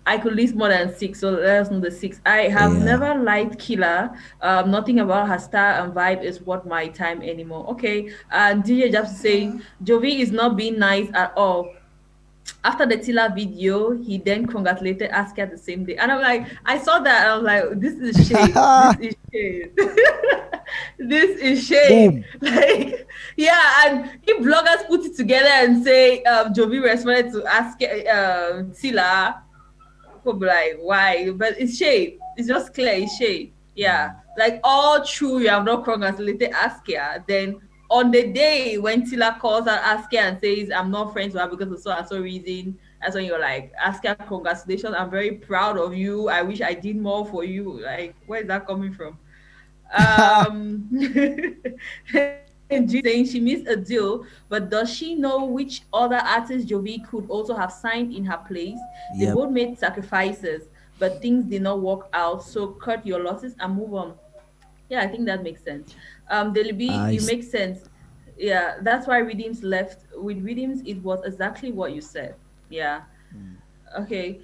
I could list more than six, so let us know the six. I have Yeah. never liked Killer. Nothing about her style and vibe is worth my time anymore. Okay, and DJ just saying Jovi is not being nice at all. After the Tilla video, he then congratulated Askia the same day. And I'm like, I saw that, and I was like, this is shade. This is shade. This is shade. Boom. Like, yeah, and if bloggers put it together and say Jovi responded to Askia Tilla, people be like, why? But it's shade. It's just clear, it's shade. Yeah. Like all true, you have not congratulated Askia. Then on the day when Tila calls out Askia and says, I'm not friends with her because of so and so reason, that's when you're like, Askia, congratulations. I'm very proud of you. I wish I did more for you. Like, where is that coming from? Judy saying she missed a deal, but does she know which other artist Jovi could also have signed in her place? They Yep. both made sacrifices, but things did not work out. So cut your losses and move on. Yeah, I think that makes sense. Daily B, I you s- make sense. Yeah, that's why Redeems left. With Redeems, it was exactly what you said. Yeah. Okay.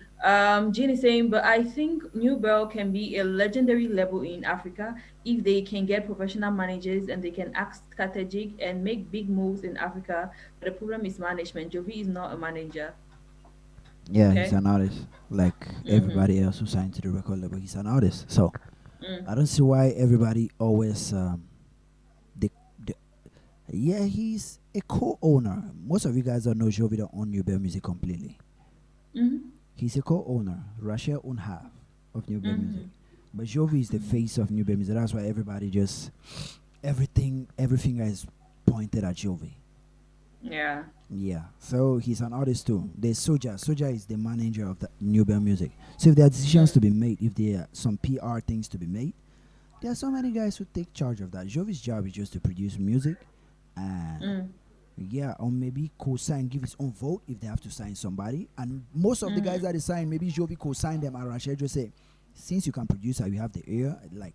Jean is saying, but I think New Bell can be a legendary label in Africa if they can get professional managers and they can act strategic and make big moves in Africa. But the problem is management. Jovi is not a manager. yeah, he's Okay. an artist like Mm-hmm. everybody else who signed to the record label. He's an artist, so Mm. I don't see why everybody always the, the yeah, he's a co-owner. Most of you guys don't know Jovi don't own New Bell Music completely. Mm-hmm. He's a co-owner. Russia own half of New Bell Mm-hmm. Music, but Jovi is the face of New Bell Music. That's why everybody just everything is pointed at Jovi. Yeah. Yeah, so he's an artist too. There's Soja. Soja is the manager of the New Bell Music. So if there are decisions Mm. to be made, if there are some PR things to be made, there are so many guys who take charge of that. Jovi's job is just to produce music, and Mm. yeah, or maybe co-sign, give his own vote if they have to sign somebody. And most of the guys Mm-hmm. that they sign, maybe Jovi co-sign them, and Rashid just say, since you can produce and you have the ear, like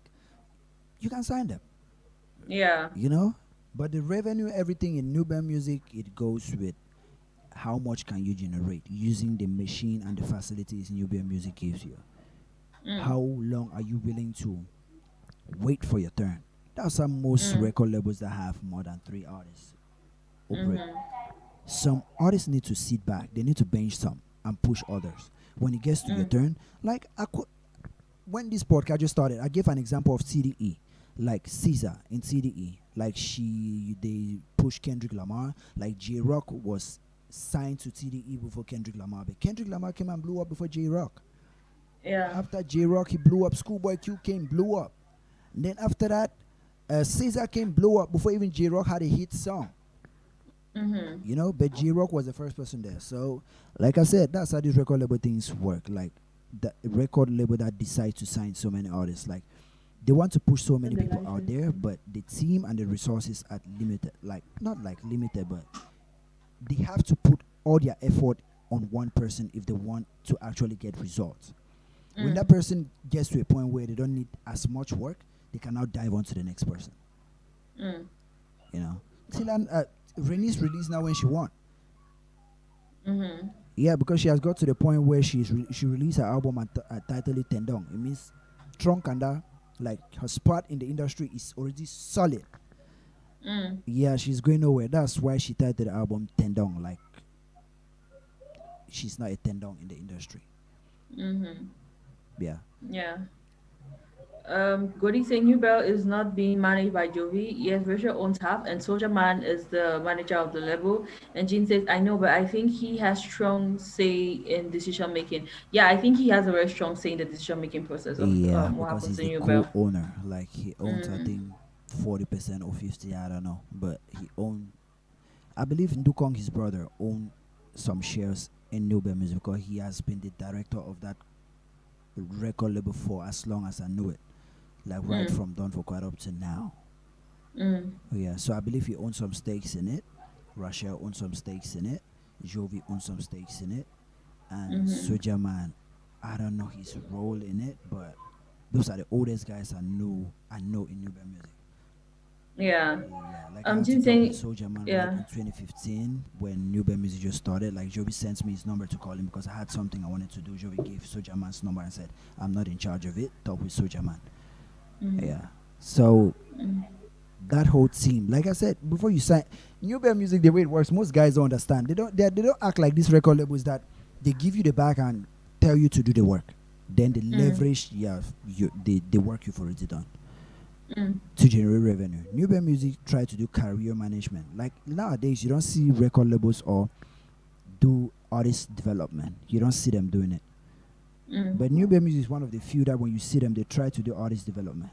you can sign them, Yeah. you know. But the revenue, everything in New Bell Music, it goes with how much can you generate using the machine and the facilities Nubia Music gives you. Mm. How long are you willing to wait for your turn? That's how most Mm. record labels that have more than 3 artists operate. Mm-hmm. Some artists need to sit back, they need to bench some and push others. When it gets to your Mm. turn, like when this podcast just started, I gave an example of CDE, like Caesar in CDE, like they pushed Kendrick Lamar, like J Rock was signed to CDE before Kendrick Lamar, but Kendrick Lamar came and blew up before J Rock. Yeah. After J Rock, he blew up. Schoolboy Q came, blew up. And then after that, Caesar came, blew up before even J Rock had a hit song. Mm-hmm. You know, but J Rock was the first person there. So, like I said, that's how these record label things work. Like the record label that decides to sign so many artists, like they want to push so many And the people out there, licensing. but the team and the resources are limited. Like not like limited, but they have to put all their effort on one person if they want to actually get results. When that Mm. person gets to a point where they don't need as much work, they can now dive on to the next person. Mm. You know, Tilan, Renee's released now when she want. Mm-hmm. Yeah, because she has got to the point where she released her album and titled it Tendong. It means trunk and that, like her spot in the industry is already solid. Mm. Yeah, she's going nowhere. That's why she titled the album Tendong. Like she's not a Tendong in the industry. Mm-hmm. Yeah. Yeah. Godi saying New Bell is not being managed by Jovi. Yes, Russia owns half, and Soldier Man is the manager of the label. And Jean says, I know, but I think he has strong say in decision making. Yeah, I think he has a very strong say in the decision making process of Yeah, what because happens he's to the New Bell. co-owner. Like he owns, I Mm. think, 40% or 50. I don't know, but he owned. I believe Ndukong, his brother, owned some shares in Nobel Music because he has been the director of that record label for as long as I knew it. Like right Mm. from Dawn for quite up to now. Mm. Yeah, so I believe he owns some stakes in it. Russia owns some stakes in it. Jovi owns some stakes in it, and Mm-hmm. Soja Man, I don't know his role in it, but those are the oldest guys I know in Nubia music. Yeah. Yeah, like I had to Jean talk with saying, Soja Man right yeah. in 2015 when Nubia music just started. Like Jovi sent me his number to call him because I had something I wanted to do. Jovi gave Soja Man's number and said, "I'm not in charge of it. Talk with Soja Man." Mm. Yeah, so Mm. that whole team, like I said before, you sign Nubia music. The way it works, most guys don't understand. They don't act like these record labels that they give you the back and tell you to do the work. Then they Mm. leverage, yeah, the work you've already done Mm. to generate revenue. New Band Music try to do career management. Like nowadays, you don't see record labels or do artist development. You don't see them doing it. Mm. But New Band Music is one of the few that when you see them, they try to do artist development.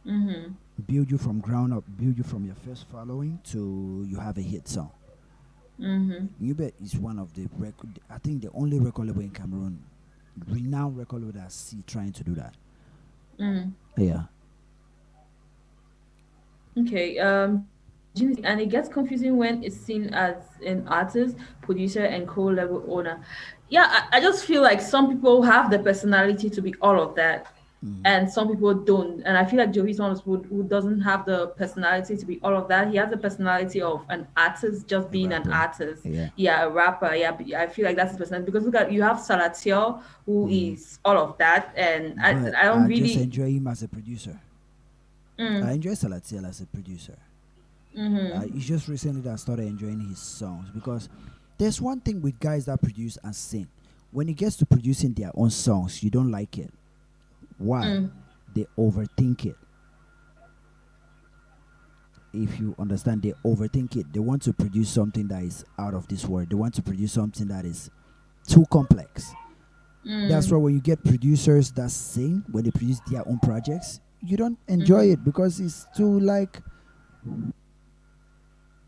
Mm-hmm. Build you from ground up, build you from your first following to you have a hit song. Mm-hmm. New Band is one of the record. I think the only record label in Cameroon, renowned record label that I see trying to do that. Mm. Yeah. Okay. And it gets confusing when it's seen as an artist, producer, and co-level owner. Yeah, I just feel like some people have the personality to be all of that, Mm-hmm. and some people don't. And I feel like Jovi's one of those who doesn't have the personality to be all of that. He has the personality of an artist, just A being an rapper. artist. Yeah. Yeah, a rapper. Yeah, I feel like that's his personality. Because look at, you have Salatiel, who Mm-hmm. is all of that, and But I don't I just really. enjoy him as a producer. I Mm, enjoy Salatiel as a producer. mm-hmm, It's just recently that I started enjoying his songs because there's one thing with guys that produce and sing. When it gets to producing their own songs, you don't like it. Why? mm, They overthink it. If you understand, they overthink it. They want to produce something that is out of this world. They want to produce something that is too complex. That's mm, why when you get producers that sing, when they produce their own projects, you don't enjoy mm-hmm, it because it's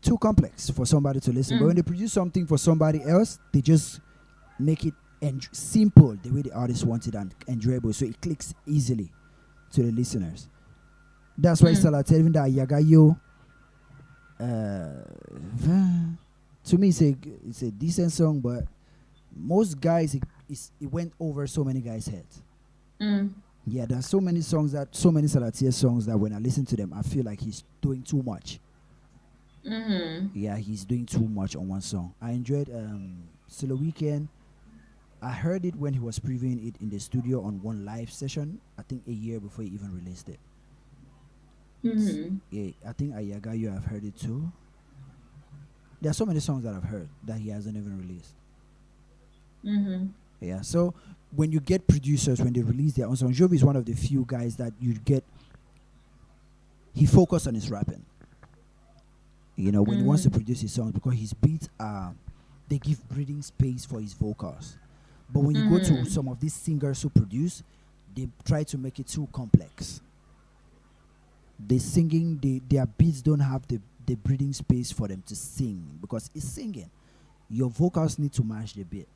too complex for somebody to listen. But when mm, they produce something for somebody else, they just make it simple the way the artist wants it and enjoyable, so it clicks easily to the listeners. That's why mm, Salah telling that Yagayo, to me, it's a decent song, but most guys, it went over so many guys' heads. mm, Yeah, there's so many Salatier songs that when I listen to them, I feel like he's doing too much. mm-hmm. Yeah, he's doing too much on one song. I enjoyed Solo Weekend. I heard it when he was previewing it in the studio on one live session. I think a year before he even released it. Mm-hmm. Yeah, I think Ayagayo, I've heard it too. There are so many songs that I've heard that he hasn't even released. Mm-hmm. Yeah, so when you get producers, when they release their own songs, Jovi is one of the few guys that you get. He focused on his rapping. You know, when he wants to Mm-hmm. produce his songs, because his beats are, they give breathing space for his vocals. But when you go to Mm-hmm. some of these singers who produce, they try to make it too complex. The singing, their beats don't have the breathing space for them to sing because it's singing. Your vocals need to match the beat.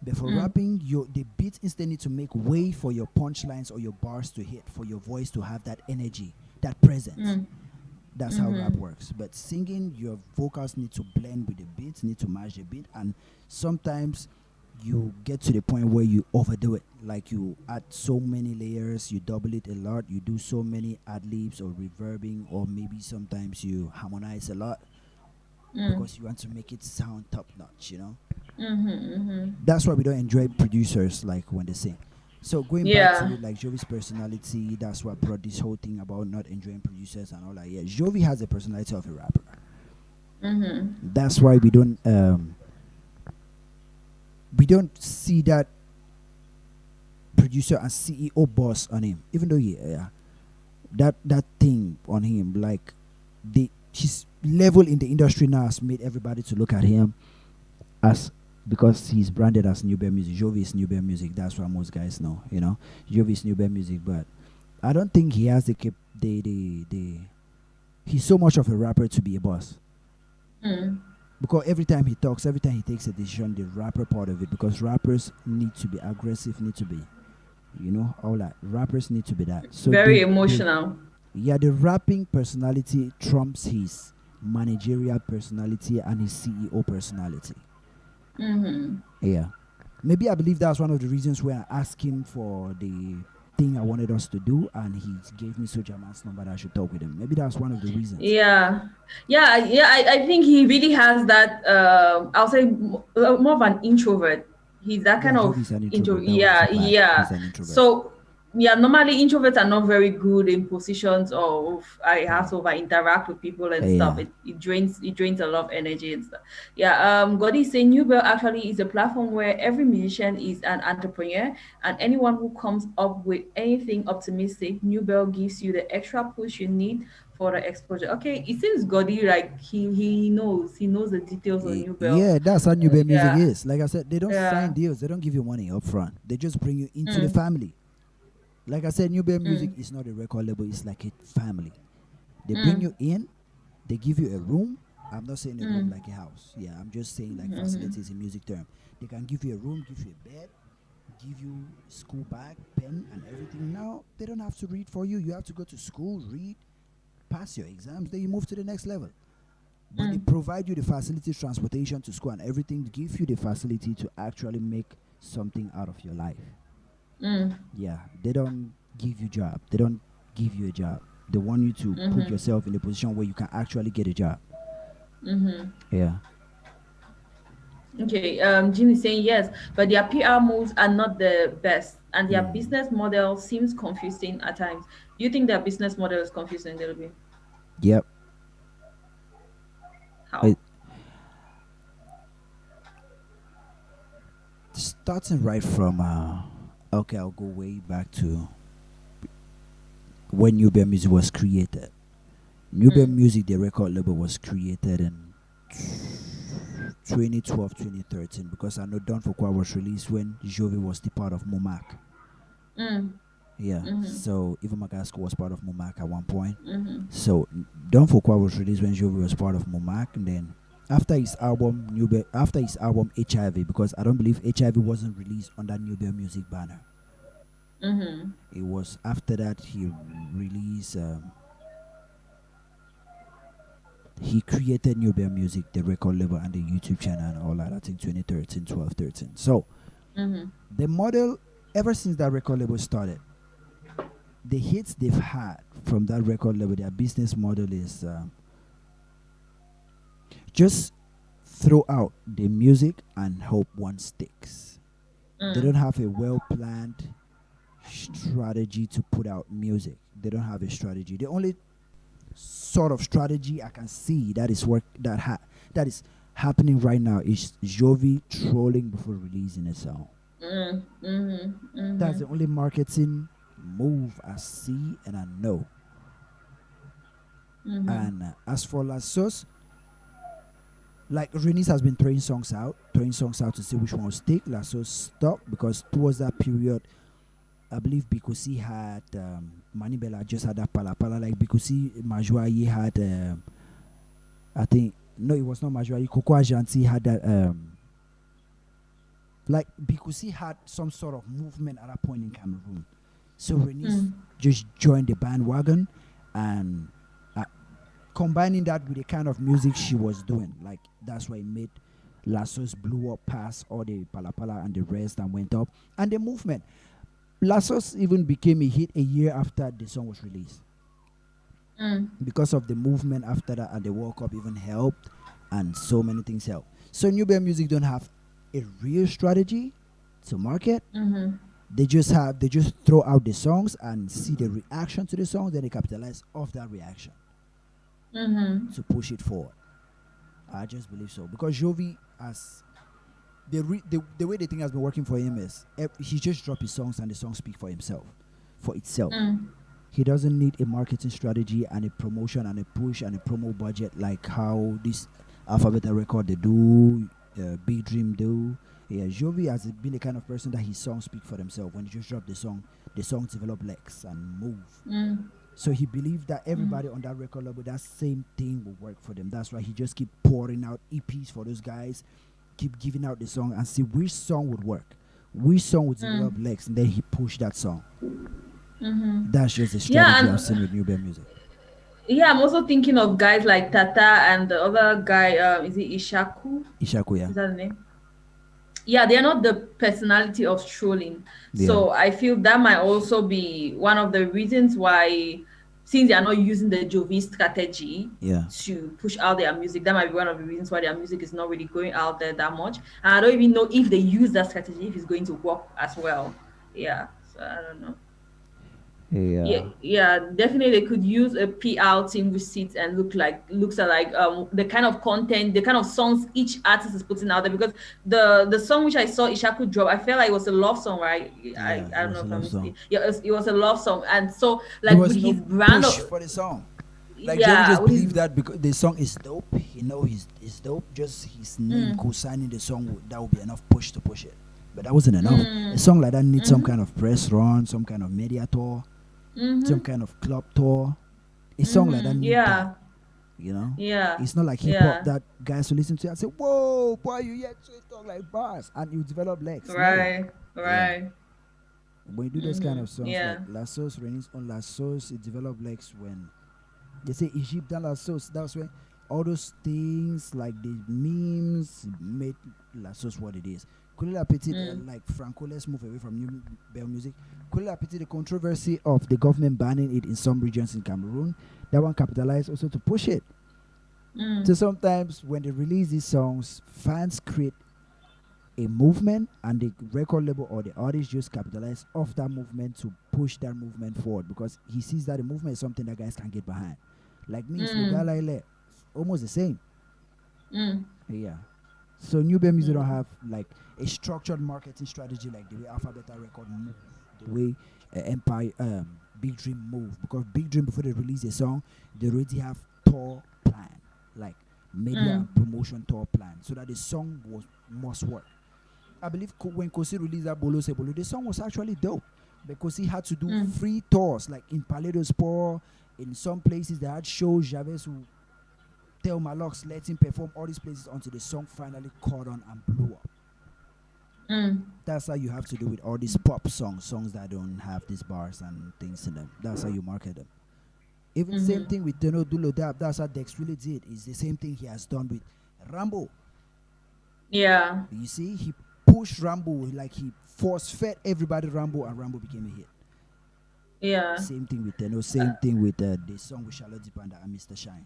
But for Mm, rapping, the beat instead need to make way for your punchlines or your bars to hit, for your voice to have that energy, that presence. mm, That's how rap mm-hmm. works. But singing, your vocals need to blend with the beat, need to match the beat, and sometimes you get to the point where you overdo it. Like you add so many layers, you double it a lot, you do so many ad libs or reverbing, or maybe sometimes you harmonize a lot Mm, because you want to make it sound top notch. mm-hmm. Mm-hmm. That's why we don't enjoy producers like when they sing. So going back to Yeah. it, like Jovi's personality, that's what brought this whole thing about not enjoying producers and all that. Yeah, Jovi has the personality of a rapper. Mm-hmm. That's why we don't see that producer and CEO boss on him, even though that thing on him, like his level in the industry now has made everybody to look at him as, because he's branded as New Bear Music. Jovi is New Bear Music. That's what most guys know. Jovi is New Bear Music, but I don't think he has the he's so much of a rapper to be a boss. Mm. Because every time he talks, every time he takes a decision, the rapper part of it, because rappers need to be aggressive, need to be, all that. Rappers need to be that. So Very the emotional. yeah, the rapping personality trumps his managerial personality and his CEO personality. Mm-hmm. Yeah. Maybe I believe that's one of the reasons where I asked him for the thing I wanted us to do, and he gave me Soja Man's number that I should talk with him. Maybe that's one of the reasons. Yeah. Yeah. I think he really has that. I'll say more of an introvert. He's that Yeah, kind of Jovi's an intro. introvert. That one is a Yeah. fact. Yeah. He's an introvert. So yeah, normally introverts are not very good in positions of I have Power. to over interact with people and stuff. Yeah. It drains a lot of energy and stuff. Yeah. God is saying New Bell actually is a platform where every musician is an entrepreneur, and anyone who comes up with anything optimistic, New Bell gives you the extra push you need for the exposure. Okay, it seems Goddy like he knows the details of New Bell. Yeah, that's how New Bear Music Yeah, is. Like I said, they don't sign yeah, deals. They don't give you money up front. They just bring you into the mm, family. Like I said, New Bear Music mm, is not a record label. It's like a family. They bring mm, you in. They give you a room. I'm not saying a room mm, like a house. Yeah, I'm just saying like mm-hmm, facilities in music term. They can give you a room, give you a bed, give you school bag, pen, and everything. Now they don't have to read for you. You have to go to school, read. pass your exams, then you move to the next level. But they Mm. provide you the facility, transportation to school, and everything, give you the facility to actually make something out of your life. Mm. Yeah, they don't give you job. They don't give you a job. They want you to put Mhm. yourself in a position where you can actually get a job. Mhm. Yeah. Okay. Jim is saying yes, but their PR moves are not the best, and their Mm. business model seems confusing at times. Do you think their business model is confusing a little bit? Yep. How? It, starting right from okay, I'll go way back to when New Bear Music was created. New Bear Mm. Music, the record label, was created in 2012, 2013, because I know Don Fokwa was released when Jovi was the part of Momac. Mm. Yeah, Mhm. so even Magasco was part of Momac at one point. Mhm. So Don Fokwa was released when Jovi was part of Momac, and then after his album after his album HIV, because I don't believe HIV wasn't released on that New Bear Music banner. Mhm. It was after that he released. He created New Bear Music, the record label, and the YouTube channel and all that. I think 2013, 12, 13. So Mhm. the model, ever since that record label started, the hits they've had from that record label, their business model is just throw out the music and hope one sticks. They Mm. don't have a well planned strategy to put out music. They don't have a strategy. The only sort of strategy I can see that is that is happening right now is Jovi trolling before releasing a song. Mm. Mhm. That's Mhm. the only marketing move I see and I know. Mhm. And as for La Sauce, like Renis has been throwing songs out to see which one will stick. La Sauce stopped because towards that period, I believe Bikusi had Manibela just had that pala pala. Like Bikusi Majwayi had I think no, it was not Majwayi. Coco Ajanti had that like Bikusi had some sort of movement at that point in Cameroon. So Renis Mm. just joined the bandwagon, and uh, combining that with the kind of music she was doing, like that's why it made Lassos blew up past all the Palapala and the rest and went up. And the movement, Lassos even became a hit a year after the song was released Mm. because of the movement after that, and the World Cup even helped, and so many things helped. So New Bear Music don't have a real strategy to market. Mhm. They just throw out the songs and see the reaction to the songs, then they capitalize off that reaction Mhm. to push it forward. I just believe so because Jovi has the way the thing has been working for him is he just drop his songs and the songs speak for itself. Mm. He doesn't need a marketing strategy and a promotion and a push and a promo budget like how this Alphabet Record they do, Big Dream do. Yeah, Jovi has been the kind of person that his songs speak for themselves. When he just drop the songs develop legs and move. Mm. So he believed that everybody on that record label, that same thing will work for them. That's why he just keep pouring out EPs for those guys, keep giving out the song and see which song would work, which song would develop Mm. legs, and then he pushed that song. Mhm. That's just the Yeah, strategy I've and seen with New Bear Music. yeah, I'm also thinking of guys like Tata and the other guy. Is it Ishaku? Ishakuya. Is that the name? Yeah, they're not the personality of trolling. Yeah. So I feel that might also be one of the reasons why, since they are not using the Jovi strategy Yeah. to push out their music, that might be one of the reasons why their music is not really going out there that much. And I don't even know if they use that strategy, if it's going to work as well. Yeah, so I don't know. Yeah, Yeah. yeah, definitely they could use a PR team receipts and looks at like the kind of content, the kind of songs each artist is putting out there. Because the song which I saw Ishaku drop, I felt like it was a love song, right? Yeah. I It don't know was a if I'm love mistaken. song. Yeah, it was a love song, and so There like was with no his brand push of, for the song. Like Jovi yeah, just with his believed that because the song is dope, he know he's dope. Just his name mm, co-signing the song that would be enough push to push it. But that wasn't enough. A mm, song like that needs some mm-hmm, kind of press run, some kind of media tour, some mm-hmm, kind of club tour. A song like that mm-hmm, need that. yeah, You know, yeah, it's not like hip hop yeah, that guys will listen to and say, "Whoa, boy, you yet to talk like bars," and you develop legs. No, right, yeah. right, When you do those kind mm-hmm, of songs like yeah, La Sauce, Renis on La Sauce, it developed legs when They say Egypt dans la sauce. That's when all those things like the memes made La Sauce what it is. Could la petite like Franco? Let's move away from new bell music. Could la petite the controversy of the government banning it in some regions in Cameroon? That one capitalized also to push it. So sometimes when they release these songs, fans create a movement, and the record label or the artist just capitalize off that movement to push that movement forward, because he sees that the movement is something that guys can get behind. Like me, almost the same. Yeah. So New Bear Music don't have like a structured marketing strategy like the way Alpha Beta Record move, the way Empire, Big Dream move. Because Big Dream, before they release a song, they already have tour plan, like media and promotion tour plan, so that the song must work. I believe when Kosi released that Bolo Se Bolo, the song was actually dope, because he had to do free tours, like in Palais de Sport, in some places they had shows. Javez who tell Malox, let him perform all these places until the song finally caught on and blew up. That's how you have to do with all these pop songs that don't have these bars and things in them. That's how you market them. Even same thing with Teno Dulo Dab. That's what Dex really did. It's the same thing he has done with Rambo. Yeah. You see, he pushed Rambo, like he force-fed everybody Rambo, and Rambo became a hit. Yeah. Same thing with Teno. Same thing with the song with Charlotte Dipanda and Mr. Shine.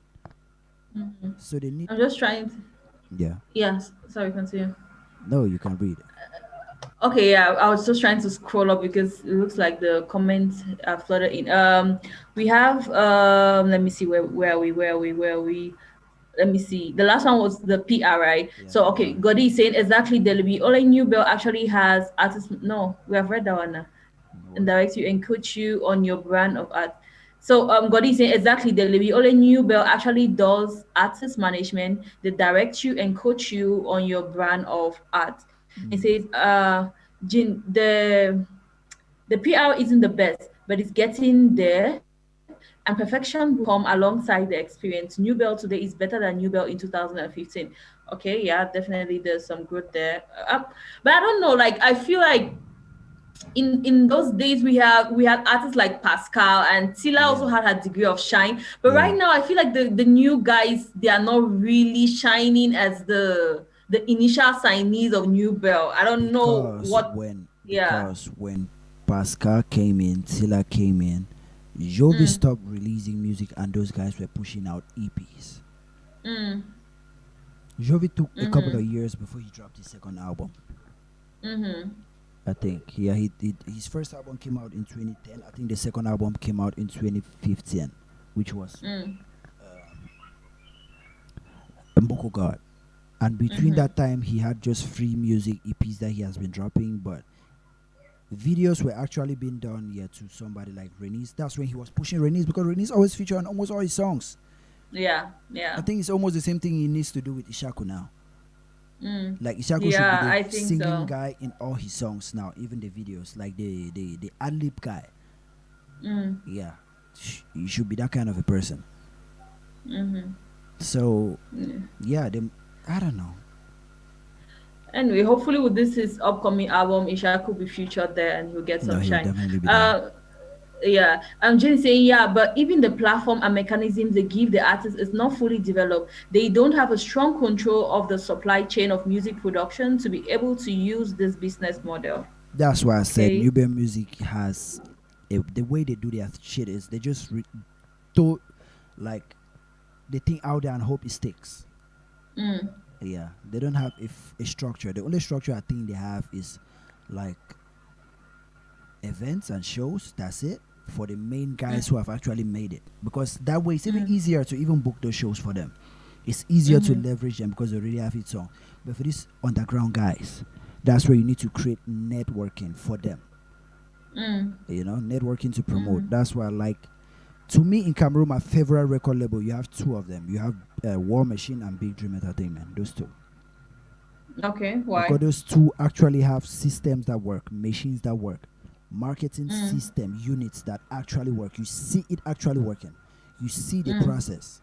So they need. I'm just trying to. Yeah. Yes. Sorry, continue. No, you can read it. Okay, yeah, I was just trying to scroll up because it looks like the comments are flooded in. We have let me see where are we. Let me see. The last one was the PR, right? Yeah, So okay, PR. Godi is saying exactly Delibi. Only New Bell actually has artists. No, we have read that one now. And direct you and coach you on your brand of art. So Godi is saying exactly Delibi. Only New Bell actually does artist management. They direct you and coach you on your brand of art. It says Jin, the PR isn't the best, but it's getting there, and perfection will come alongside the experience. New Bell today is better than New Bell in 2015. Okay, yeah, definitely there's some growth there. But I don't know, like I feel like in those days we had artists like Pascal, and Tilla also had her degree of shine. But right now I feel like the new guys, they are not really shining as the initial signees of New Bell. I don't know what. Yeah. Because when Pascal came in, Tilla came in, Jovi stopped releasing music, and those guys were pushing out EPs. Jovi took a couple of years before he dropped his second album. I think his first album came out in 2010. I think the second album came out in 2015, which was Mboko God. And between that time, he had just free music EPs that he has been dropping, but videos were actually being done to somebody like Renice. That's when he was pushing Renice, because Renice always feature on almost all his songs. Yeah. I think it's almost the same thing he needs to do with Ishaku now. Like Ishaku should be the singing guy in all his songs now, even the videos, like the ad-lib guy. Yeah, you should be that kind of a person. So I don't know. Anyway, hopefully with his upcoming album, Isha could be featured there and he'll get some He'll shine. definitely be there. Yeah, I'm just saying, but even the platform and mechanisms they give the artists is not fully developed. They don't have a strong control of the supply chain of music production to be able to use this business model. That's why I said New Bear Music has the way they do their shit is they just throw like the thing out there and hope it sticks. Yeah, they don't have a structure. The only structure I think they have is like events and shows. That's it for the main guys who have actually made it, because that way it's even easier to even book those shows for them. It's easier to leverage them because they already have it on. But for these underground guys, that's where you need to create networking for them. Networking to promote. That's why, like, to me in Cameroon, my favorite record label, you have two of them. You have War Machine and Big Dream Entertainment. Those two. Okay, why? Because those two actually have systems that work, machines that work, marketing system units that actually work. You see it actually working. You see the process.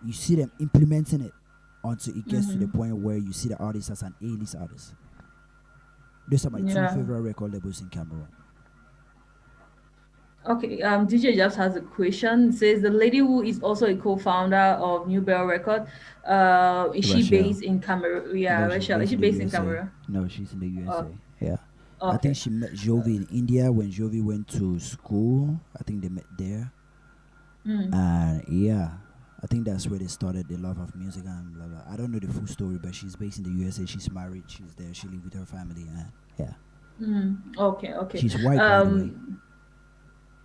You see them implementing it until it gets to the point where you see the artist as an A-list artist. Those are my two favorite record labels in Cameroon. Okay, DJ just has a question. It says the lady who is also a co-founder of New Bell Record, is she Rachel. based in Cameroon? Yeah, No, she's Rachel, is based she in the based in USA. Cameroon? No, she's in the Oh, USA. Yeah. I think okay. she met Jovi in India when Jovi went to school. I think they met there. Mm. And yeah, I think that's where they started the love of music and blah blah. I don't know the full story, but she's based in the USA. She's married. She's there. She lives with her family. And yeah, Mm. Okay, okay. she's white, by the way. Um,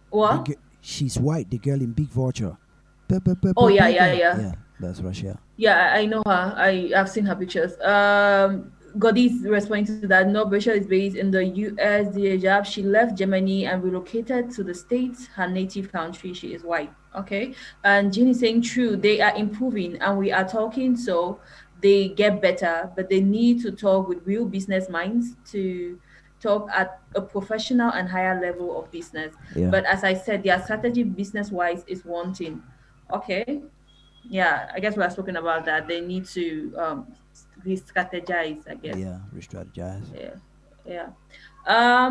what? She's white. The girl in Big Vulture. Oh yeah, yeah, yeah. Yeah, that's Russia. Yeah, I know her. I've seen her pictures. Godi's responding to that. No, Brescia is based in the US. The job she left Germany and relocated to the States, her native country. She is white. Okay, and Jean is saying true. They are improving, and we are talking, so they get better. But they need to talk with real business minds to talk at a professional and higher level of business. Yeah, But as I said, their strategy business wise is wanting. Okay, yeah, I guess we are talking about that. They need to re-strategize, I guess. yeah. Re-strategize. Yeah, yeah.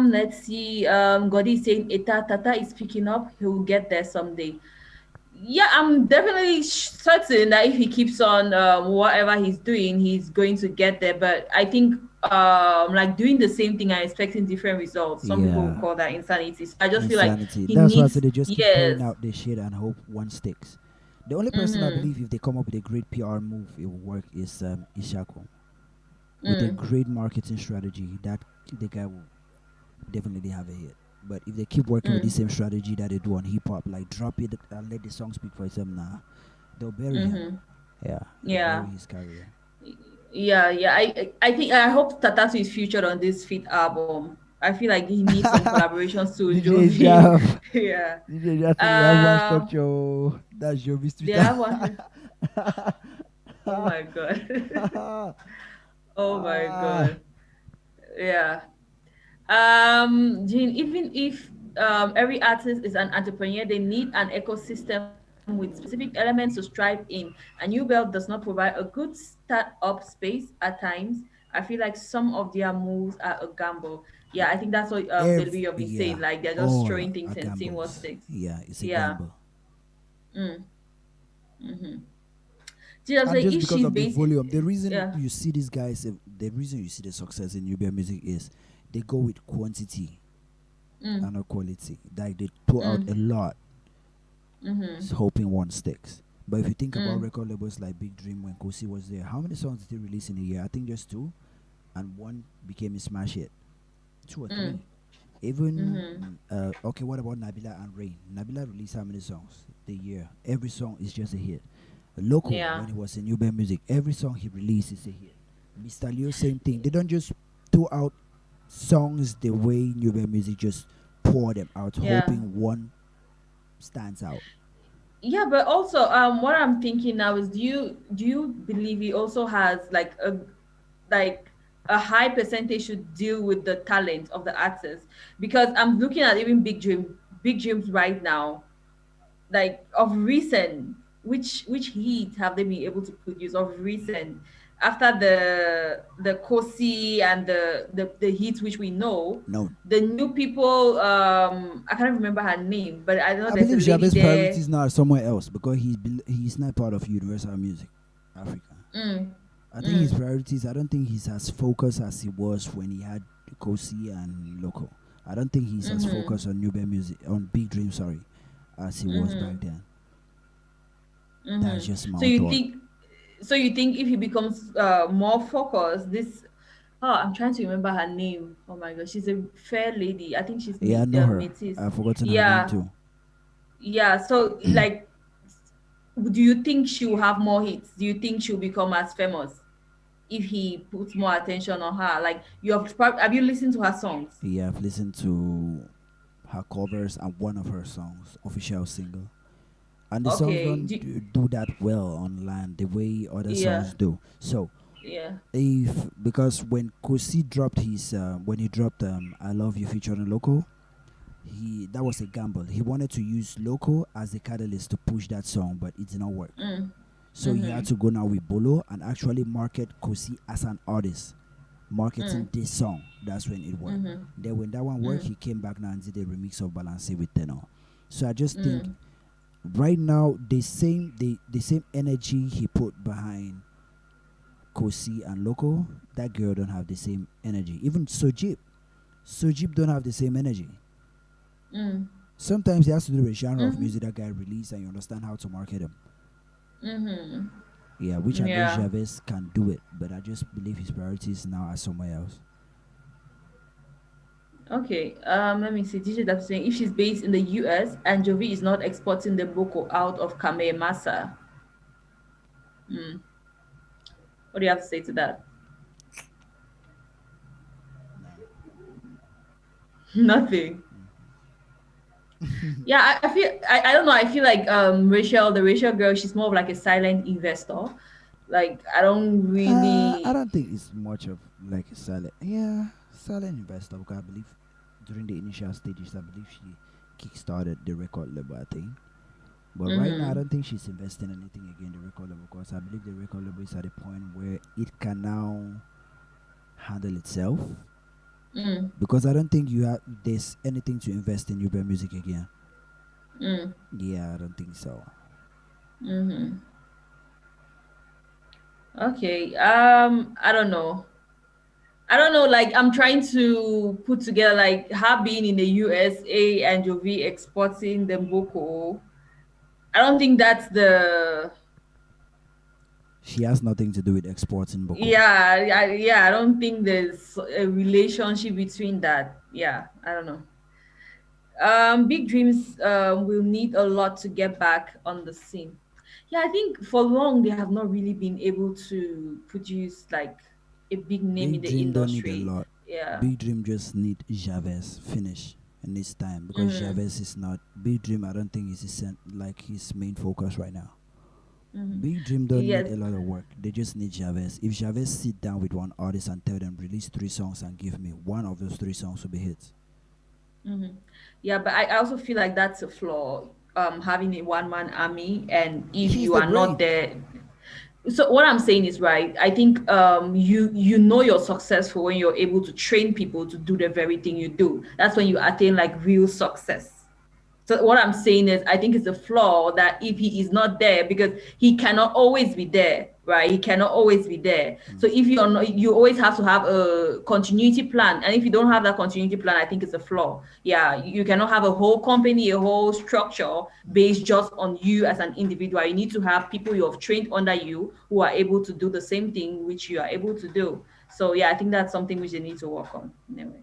Let's see. Godi is saying Eta Tata is picking up. He will get there someday. Yeah, I'm definitely certain that if he keeps on whatever he's doing, he's going to get there. But I think like doing the same thing and expecting different results, some people will Yeah, call that insanity. So I just feel like insanity. he That's why I said needs, they just keep yes. pouring out this shit and hope one sticks. The only person I Mm-hmm. believe if they come up with a great PR move, it will work is Ishako. With a Mm, great marketing strategy, that the guy will definitely have a hit. But if they keep working with the mm, same strategy that they do on hip hop, like drop it and let the song speak for itself, nah, they'll bury him. mm-hmm. Yeah, they'll Yeah. bury his career. Yeah, yeah. I think I hope Tatatu is featured on this Fit album. I feel like he needs some collaborations to DJ Jovi. Jaf, Yeah. DJ Jaf, we have one Um, structure. Oh. That's Jovi's they Twitter. have one. Oh my god. Oh my Ah, god. Yeah. Jean, even if every artist is an entrepreneur, they need an ecosystem with specific elements to strive in. A new belt does not provide a good start-up space at times. I feel like some of their moves are a gamble. Yeah, I think that's what Baby you've been saying. yeah, Like they're just all throwing are things and seeing what gambles. sticks. Yeah, it's a Yeah. gamble. Mm. Mm-hmm. Just And like just if because she's of the basic, volume, the reason yeah. you see these guys, the reason you see the success in Nubian music is they go with quantity Mm. and not quality. Like they throw out a Mm. lot, Mm-hmm. hoping one sticks. But if you think about Mm. record labels like Big Dream when Kosi was there, how many songs did he release in a year? I think just two, and one became a smash hit. Two or Mm. three. Even Mm-hmm. okay, what about Nabila and Rain? Nabila released how many songs? The year. Every song is just a hit. Local, Yeah. when he was in Nubian music, every song he released is a hit. Mr. Leo, same thing. They don't just throw out songs the way Nubian music just pour them out, Yeah. hoping one stands out. Yeah, but also what I'm thinking now is do you believe he also has like a high percentage to deal with the talent of the artist? Because I'm looking at even Big Dreams right now, like of recent, which heat have they been able to produce of recent after the Kosi and the hits which we know, No, the new people, I can't remember her name, but I know I there's a believe lady Javez's there. priorities now are somewhere else because he's not part of Universal Music Africa. Mm, I think his mm, priorities. I don't think he's as focused as he was when he had Kosi and Loco. I don't think he's as mm-hmm, focused on Nubian music, on Big Dream, sorry, as he was back mm-hmm, then. That's mm-hmm. just So my you thought. think so you think if he becomes more focused, this, oh, I'm trying to remember her name. Oh my gosh, she's a fair lady. I think she's Yeah, I know her. Métis. I've forgotten her name Yeah, too. yeah. So like, do you think she'll have more hits? Do you think she'll become as famous if he puts more attention on her? Like, have you listened to her songs? Yeah, I've listened to her covers and one of her songs, official single. And the songs Okay. don't do that well online the way other Yeah, songs do. So yeah. if because when Kosi dropped his when he dropped I Love You featuring Loco, he that was a gamble. He wanted to use Loco as the catalyst to push that song, but it did not work. Mm, So he had mm-hmm, to go now with Bolo and actually market Kosi as an artist, marketing mm, this song. That's when it worked. mm-hmm, Then when that one worked, mm, he came back now and did a remix of Balance with Tenor. So I just think Mm. right now the same energy he put behind Kosi and Loco, that girl don't have the same energy. Even Sojip don't have the same energy. Mm. Sometimes it has to do with the genre of Mm. music that guy release and you understand how to market him. Mm-hmm. Yeah, which I know Yeah. Chavez can do it, but I just believe his priorities now are somewhere else. Okay. Let me see. DJ that's saying if she's based in the US and Jovi is not exporting the Boko out of Kamemasa. Mm. What do you have to say to that? No. Nothing. Yeah, I feel I don't know. I feel like Rachel, the Rachel girl, she's more of like a silent investor. Like I don't I really. don't think it's much of like a silent. Yeah, silent investor. Because I believe during the initial stages, I believe she kickstarted the record label. I think, but right now, I Mm-hmm. don't think she's investing anything again in the record label because I believe the record label is at a point where it can now handle itself. Mm. Because I don't think you have there's anything to invest in Uber music again. Mm. Yeah, I don't think so. Mm-hmm. Okay. I don't know. I don't know. Like I'm trying to put together like her being in the USA and Jovi exporting the Boko. I don't think that's the. She has nothing to do with exporting Boko. Yeah. I don't think there's a relationship between that. Yeah. I don't know. Big dreams will need a lot to get back on the scene. Yeah, I think for long they have not really been able to produce like a big name in Big the Dream don't need a industry. lot. Yeah. Big Dream just need Javez finish in this time because Mm-hmm. Javez is not Big Dream. I don't think is like his main focus right now. Mm-hmm. Big Dream don't need Yes. a lot of work. They just need Javez. If Javez sit down with one artist and tell them release 3 songs and give me one of those 3 songs will be hits. Mm-hmm. Yeah, but I also feel like that's a flaw. Having a one man army, and if He's you the are not brain. there, so what I'm saying is right. I think you know you're successful when you're able to train people to do the very thing you do. That's when you attain like real success. So what I'm saying is, I think it's a flaw that if he is not there, because he cannot always be there, right? He cannot always be there. So Mm. if you're not, you always have to have a continuity plan, and if you don't have that continuity plan, I think it's a flaw. Yeah, you cannot have a whole company, a whole structure based just on you as an individual. You need to have people you have trained under you who are able to do the same thing which you are able to do. So yeah, I think that's something which they need to work on. Anyway.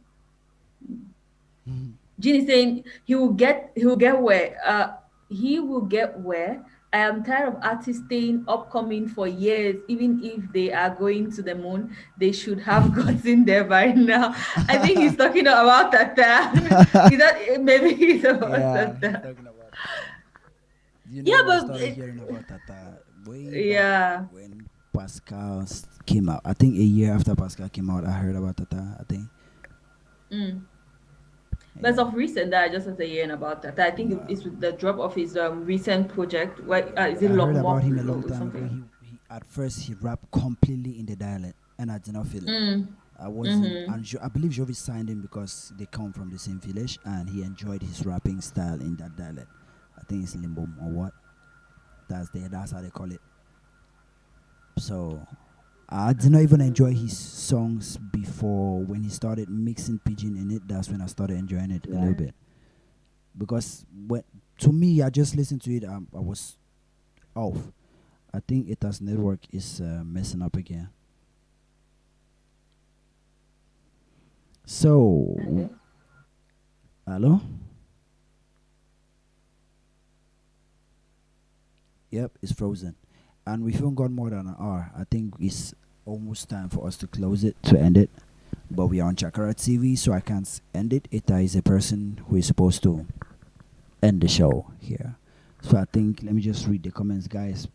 Mhm. Gene is saying he will get where he will get where. I am tired of artists staying upcoming for years, even if they are going to the moon. They should have gotten there by now. I think he's talking about Tata. Is that maybe he's about Yeah, he's Tata? talking about Tata. You know Yeah, when I but started hearing about Tata way back yeah. when Pascal came out. I think a year after Pascal came out, I heard about Tata. I think. Mm. But as Yeah. of recent that I just started hearing about Tata. I think No. it's with the drop of his recent project. What Yeah, is but it I heard Lok about Mok him a long or time ago. something? He at first he rapped completely in the dialect, and I did not feel it. Mm. I wasn't, Mm-hmm. and I believe Jovi signed him because they come from the same village, and he enjoyed his rapping style in that dialect. I think it's Limbom or what. That's how they call it. So I did not even enjoy his songs before when he started mixing pidgin in it. That's when I started enjoying it a little Right. bit because when to me I just listened to it. I was off. I think Ita's network is messing up again. So, Okay. hello? Yep, it's frozen. And we've even got more than an hour. I think it's almost time for us to close it, to end it. But we are on Chakra TV, so I can't end it. Ita is a person who is supposed to end the show here. So I think, let me just read the comments, guys.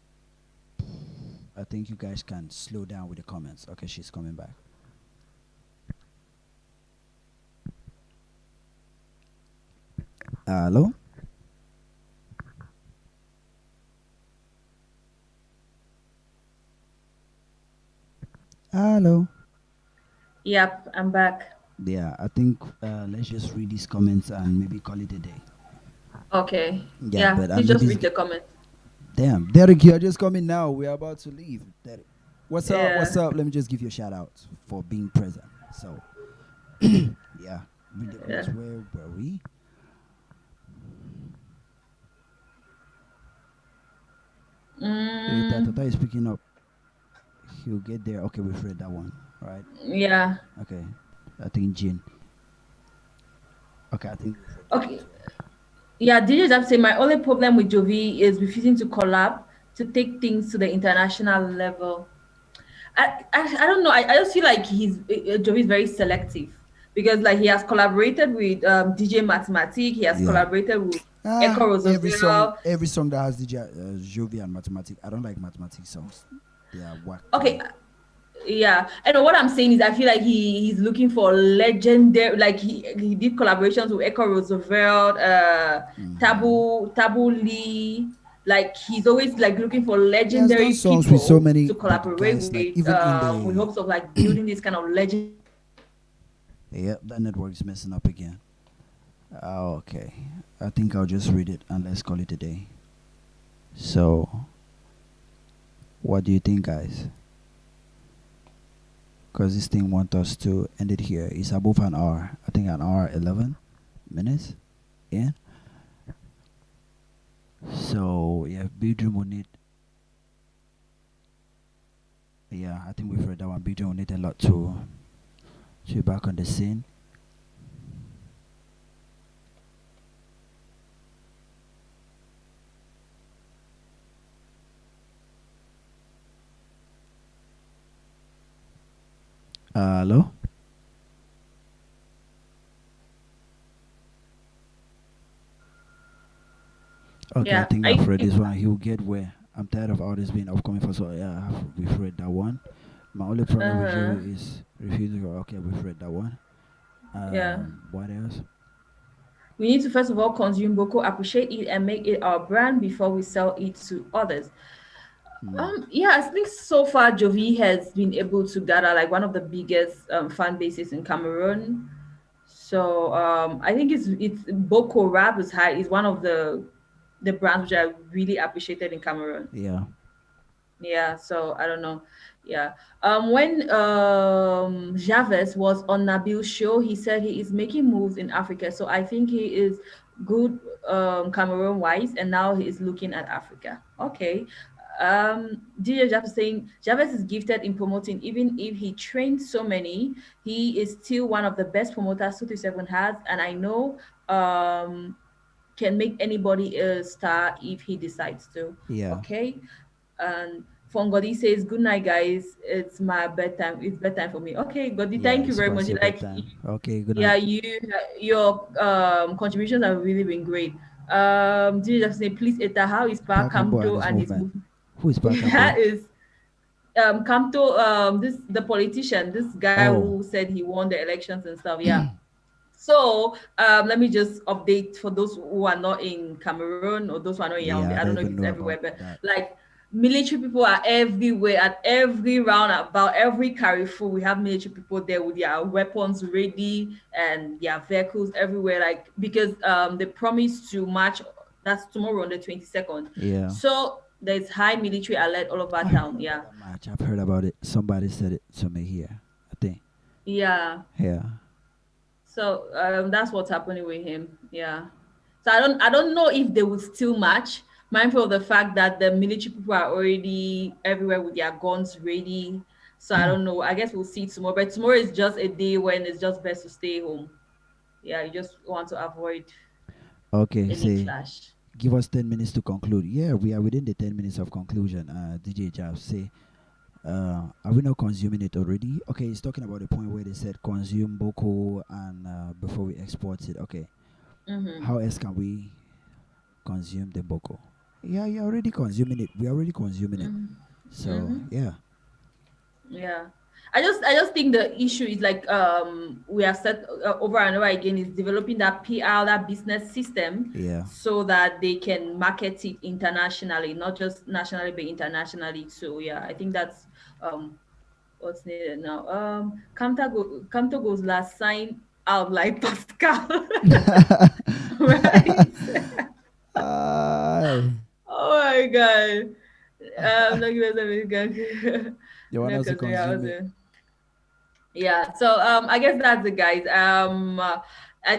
I think you guys can slow down with the comments. Okay, she's coming back. Hello? Hello? Yep, I'm back. Yeah, I think let's just read these comments and maybe call it a day. Okay. Yeah, Yeah, but I please know just these. read the comment. Damn, Derek, you're just coming now. We're about to leave. Derek, what's up? What's Yeah. up? Let me just give you a shout out for being present. So, yeah, Yeah. where were we? Tata Mm, is picking up. He'll get there. Okay, we've read that one, right? yeah. Okay, I think Jin. Okay, I think we've read that one Okay. too. Yeah, DJ Zap say my only problem with Jovi is refusing to collab to take things to the international level. I don't know. I just feel like Jovi is very selective because like he has collaborated with DJ Mathematic, he has Yeah. collaborated with Echo Roosevelt. Every song that has DJ Jovi and Mathematic. I don't like Mathematic songs. They are whack to Okay, me. yeah, and what I'm saying is I feel like he's looking for legendary, like he did collaborations with Echo Roosevelt, Tabu Lee. Like he's always like looking for He has done legendary songs with so people many to big collaborate guys, like with, even in with the. hopes of like building this kind of legend. Yep, that network is messing up again. Okay, I think I'll just read it and let's call it a day. So, what do you think, guys? Because this thing wants us to end it here. It's above an hour. I think an hour 11 minutes. Yeah. So yeah, bedroom will need. Yeah, I think we've read that one. Bedroom will need a lot to be back on the scene. Hello. Okay, I Yeah, think I've I read this one. He'll get where. I'm tired of all this being upcoming for so yeah. We've read that one. My only problem with uh Joey is refusing. Okay, we've read that one. yeah. What else? We need to first of all consume Boko, appreciate it, and make it our brand before we sell it to others. Hmm. Yeah, I think so far Jovi has been able to gather like one of the biggest fan bases in Cameroon. So I think it's Boko Rap is high is one of the brands which I really appreciated in Cameroon. Yeah. Yeah, so I don't know. Yeah. When Javes was on Nabil's show, he said he is making moves in Africa. So I think he is good Cameroon wise, and now he is looking at Africa. Okay. DJ Javes saying Javes is gifted in promoting, even if he trained so many, he is still one of the best promoters 237 has, and I know can make anybody a star if he decides to. Yeah. Okay. And Fongodi says, "Good night, guys. It's my bedtime. It's bedtime for me." Okay, Godi, Yeah. thank you It's very much. past your Like, bedtime. Okay. Good yeah, night. your contributions have really been great. Did you just say, please, Eta, how is Pa Park Hambo and Kamto his and his movement. movement? Who is Park That Hambo? is Kamto, this the politician, this guy Oh. who said he won the elections and stuff. Yeah. So let me just update for those who are not in Cameroon or those who are not in Yaoundé. Yeah, I I don't don't know if even it's know everywhere, about but that. like military people are everywhere at every roundabout, every carrefour. We have military people there with their weapons ready and their vehicles everywhere. Like because they promised to march. That's tomorrow on the 22nd. Yeah. So there's high military alert all over I heard town. about Yeah, that match. I've heard about it. Somebody said it to me here. I think. yeah. Yeah. So that's what's happening with him. Yeah. So I don't know if they would still match, mindful of the fact that the military people are already everywhere with their guns ready. So I don't know. I guess we'll see tomorrow. But tomorrow is just a day when it's just best to stay home. Yeah, you just want to avoid Okay. any Say, clash. give us 10 minutes to conclude. Yeah, we are within the 10 minutes of conclusion. DJ Jab say, are we not consuming it already? Okay, he's talking about the point where they said consume Boko and before we export it. Okay, Mm-hmm. how else can we consume the Boko? Yeah, you're already consuming it. We're already consuming it. So Mm-hmm. yeah, Yeah. I just think the issue is like we have said over and over again is developing that PR, that business system yeah. so that they can market it internationally, not just nationally but internationally too. Yeah, I think that's what's needed now. Kamta goes last sign out like Pascal. Right? No, give us a gang. They want No, us to because we are consume it. also. Yeah, so I guess that's it, guys.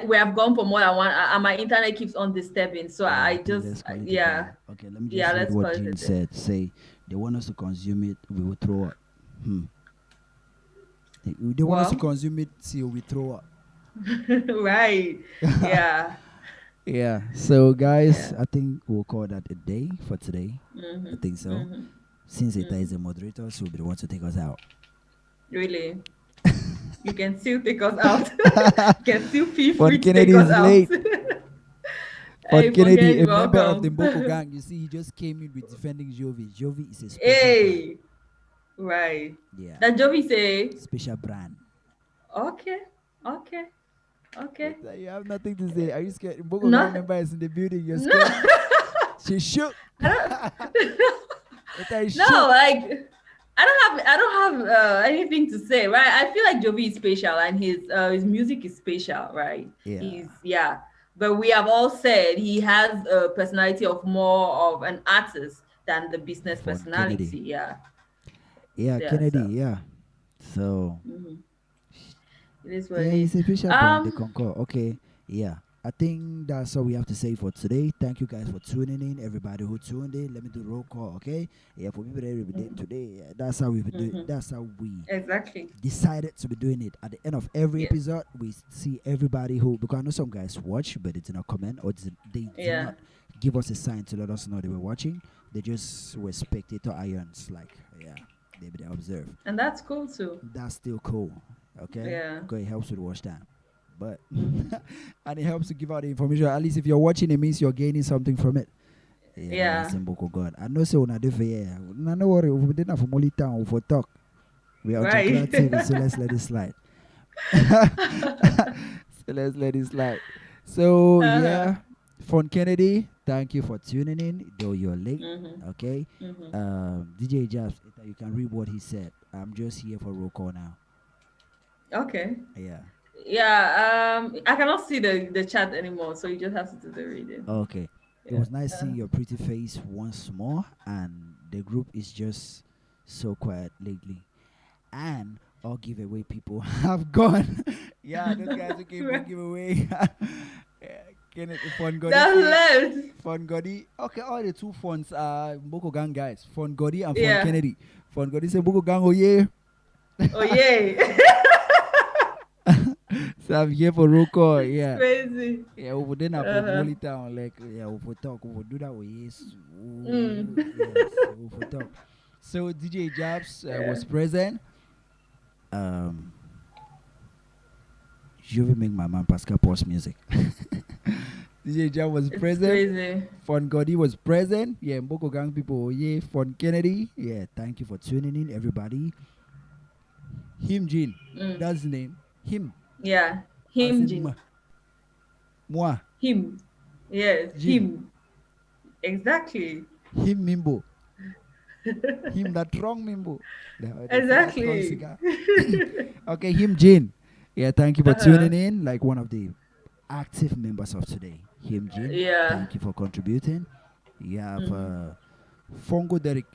We have gone for more than one. My internet keeps on disturbing, so Yeah, I I think just let's call it a yeah, day. Okay, let me yeah. just read Let's what call it a Jean day. said. Say they want us to consume it, we will throw up. Hmm. They want us to Well, consume it till we throw up. right. Yeah, Yeah. So yeah. guys, I think we'll call that a day for today. I Mhm. think so. Mhm. Since Eta is Mhm. a moderator, so be the one to take us out. Really, you can still take us out. You can still feel Fun free to take Kennedy us is out. late. Fun Hey, Kennedy, forget a you member of the welcome. Mboko gang. You see, he just came in with defending Jovi. Jovi is a special brand. Hey, right. Yeah. That Jovi say, Special brand. okay, okay, okay. You have nothing to say. Are you scared? Mboko gang Not, member is in the building. You're no, scared? She shook. I don't. Eta is No, shook. like I don't have anything to say, right? I feel like Jovi is special and his music is special, right? Yeah. He's yeah. But we have all said he has a personality of more of an artist than the business Fun Kennedy. personality. Yeah. Yeah, Yeah. Kennedy. So Yeah. So mhm. It is what yeah, it is. he's a special brand. They Um concur. Okay. Yeah. I think that's all we have to say for today. Thank you guys for tuning in. Everybody who tuned in, let me do roll call. Okay. Yeah. For people that every day today, yeah, that's how we do it. mhm. That's how we Exactly. decided to be doing it. At the end of every Yes. episode, we see everybody who, because I know some guys watch, but they did not comment or they did Yeah. not give us a sign to let us know they were watching. They just were spectator irons, like, yeah, they observe. And that's cool too. That's still cool, okay? Yeah. Because it helps with watch time. But, Mhm. and it helps to give out the information. At least if you're watching, it means you're gaining something from it. Yeah, no, that's Yeah. in Boko God. I know, so, yeah. No worry, we didn't have Molly Town for talk. We are Right. Jankra TV, so let's let it slide. So let's let it slide. So Uh-huh. yeah, Fun Kennedy, thank you for tuning in. Though you're late, Mhm. okay. Mhm. DJ Jabs, you can read what he said. I'm just here for roll call now. Okay. Yeah. Yeah, I cannot see the chat anymore, so you just have to do the reading. Okay. It Yeah. was nice seeing your pretty face once more, and the group is just so quiet lately. And all giveaway people have gone. Yeah, those guys who came for Right. giveaway. Yeah, Kenneth, Fun Godi That's say, left. Fun Godi. Okay, all the two funds are Boko Gang guys. Fun Godi and Fun Yeah. Kennedy. Fun Godi say Boko Gang, oh yeah. Oh yay. So I'm here for roll call. It's Yeah. crazy. Yeah, over then for Uh-huh. Molly Town, like yeah, over talk, over do that. Oh yes, Mm. yes, over talk. So DJ Jabs Yeah. was present. Jovi make my man Pascal pause music. DJ Jab was It's present. crazy. Fun Godi was present. Yeah, Mboko Gang people. Yeah, Fun Kennedy. Yeah, thank you for tuning in, everybody. Him Jin. Mm. That's the name. Him. Yeah. As Him, in Jin. moi. Him. Yes, Jin. him. Exactly. Him Mimbo. Him that wrong Mimbo. That wrong Exactly. cigar. Okay, him Jin. Yeah, thank you for Uh-huh. tuning in. Like one of the active members of today. Him Jin. Yeah. Thank you for contributing. You have Mm-hmm. Fongo Derek.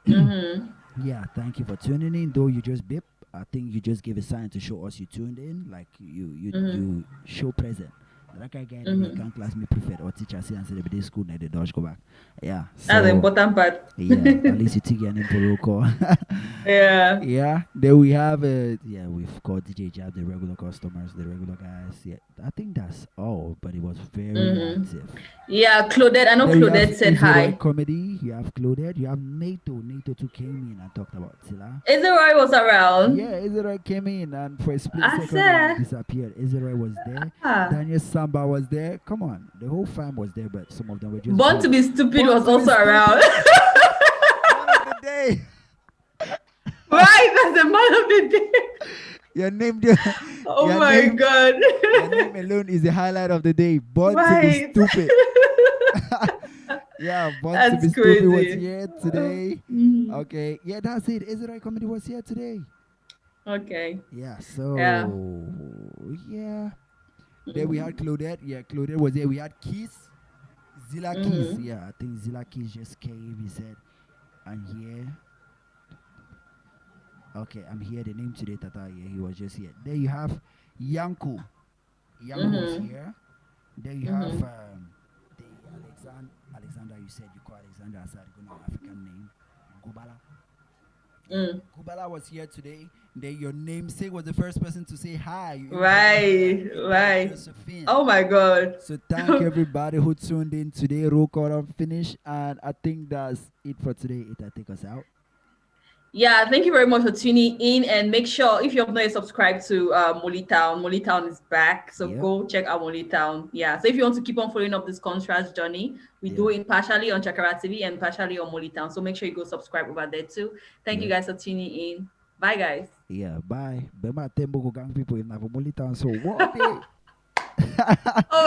Mm-hmm. Yeah, thank you for tuning in. Though you just bip, I think you just give a sign to show us you tuned in. Like Mm-hmm. you show present. That guy Mm-hmm. can class me prefect or teacher say and say they be dey school now they dodge go back. Yeah. That's the So important part. yeah, at least you take your name for roll call. Yeah. Yeah. Then we have yeah, we've called DJ Jab, the regular customers, the regular guys. Yeah. I think that's all, but it was very Mm-hmm. active. Yeah, Claudette. I know Then we have Claudette said Izzy hi. Comedy, you have Claudette, you have NATO. NATO too came in and talked about Tilla. Ezra was around. Yeah, Israel came in and for a split I second he said, disappeared. Israel was there. ah. Daniel Samba was there. Come on. The whole fam was there, but some of them were just Born to busy. be stupid Born was to be also Stupid. around. Man of the day. Right, that's the man of the day. Your name there. Oh Your my name, god. your name alone is the highlight of the day. Born to be Right. stupid. Yeah, Born to That's be stupid was crazy. here today. Mhm. Okay. Yeah, that's it. Israel Comedy was here today. Okay. Yeah, so Yeah. yeah. Then we had Claudette. Yeah, Claudette was there. We had Keys. Zilla Keys. Mm-hmm. Yeah, I think Zilla Keys just came. He said I'm here. Okay, I'm here. The name today, Tata. Yeah, he was just here. There you have Yanko. Yanko is Mm-hmm. here. There you have Mm-hmm. the Alexander. You said you call Alexander as a African name. Gubala. Yeah, Mm. Gubala was here today. Then your namesake was the first person to say hi. You even forgot her Right, name was right. Josephine. Oh my God. So thank you everybody who tuned in today. Roll call on finish, and I think that's it for today. It'll take us out. Yeah, thank you very much for tuning in. And make sure if you've not yet subscribed to Molly Town is back. So Yep. go check out Molly Town. Yeah. So if you want to keep on following up this contrast journey, we do Yeah. it partially on Chakara TV and partially on Molly Town. So make sure you go subscribe over there too. Thank you Yep. guys for tuning in. Bye, guys. Yeah. Bye. Bema tembo ko gang people in Navamoli town. So what day? Oh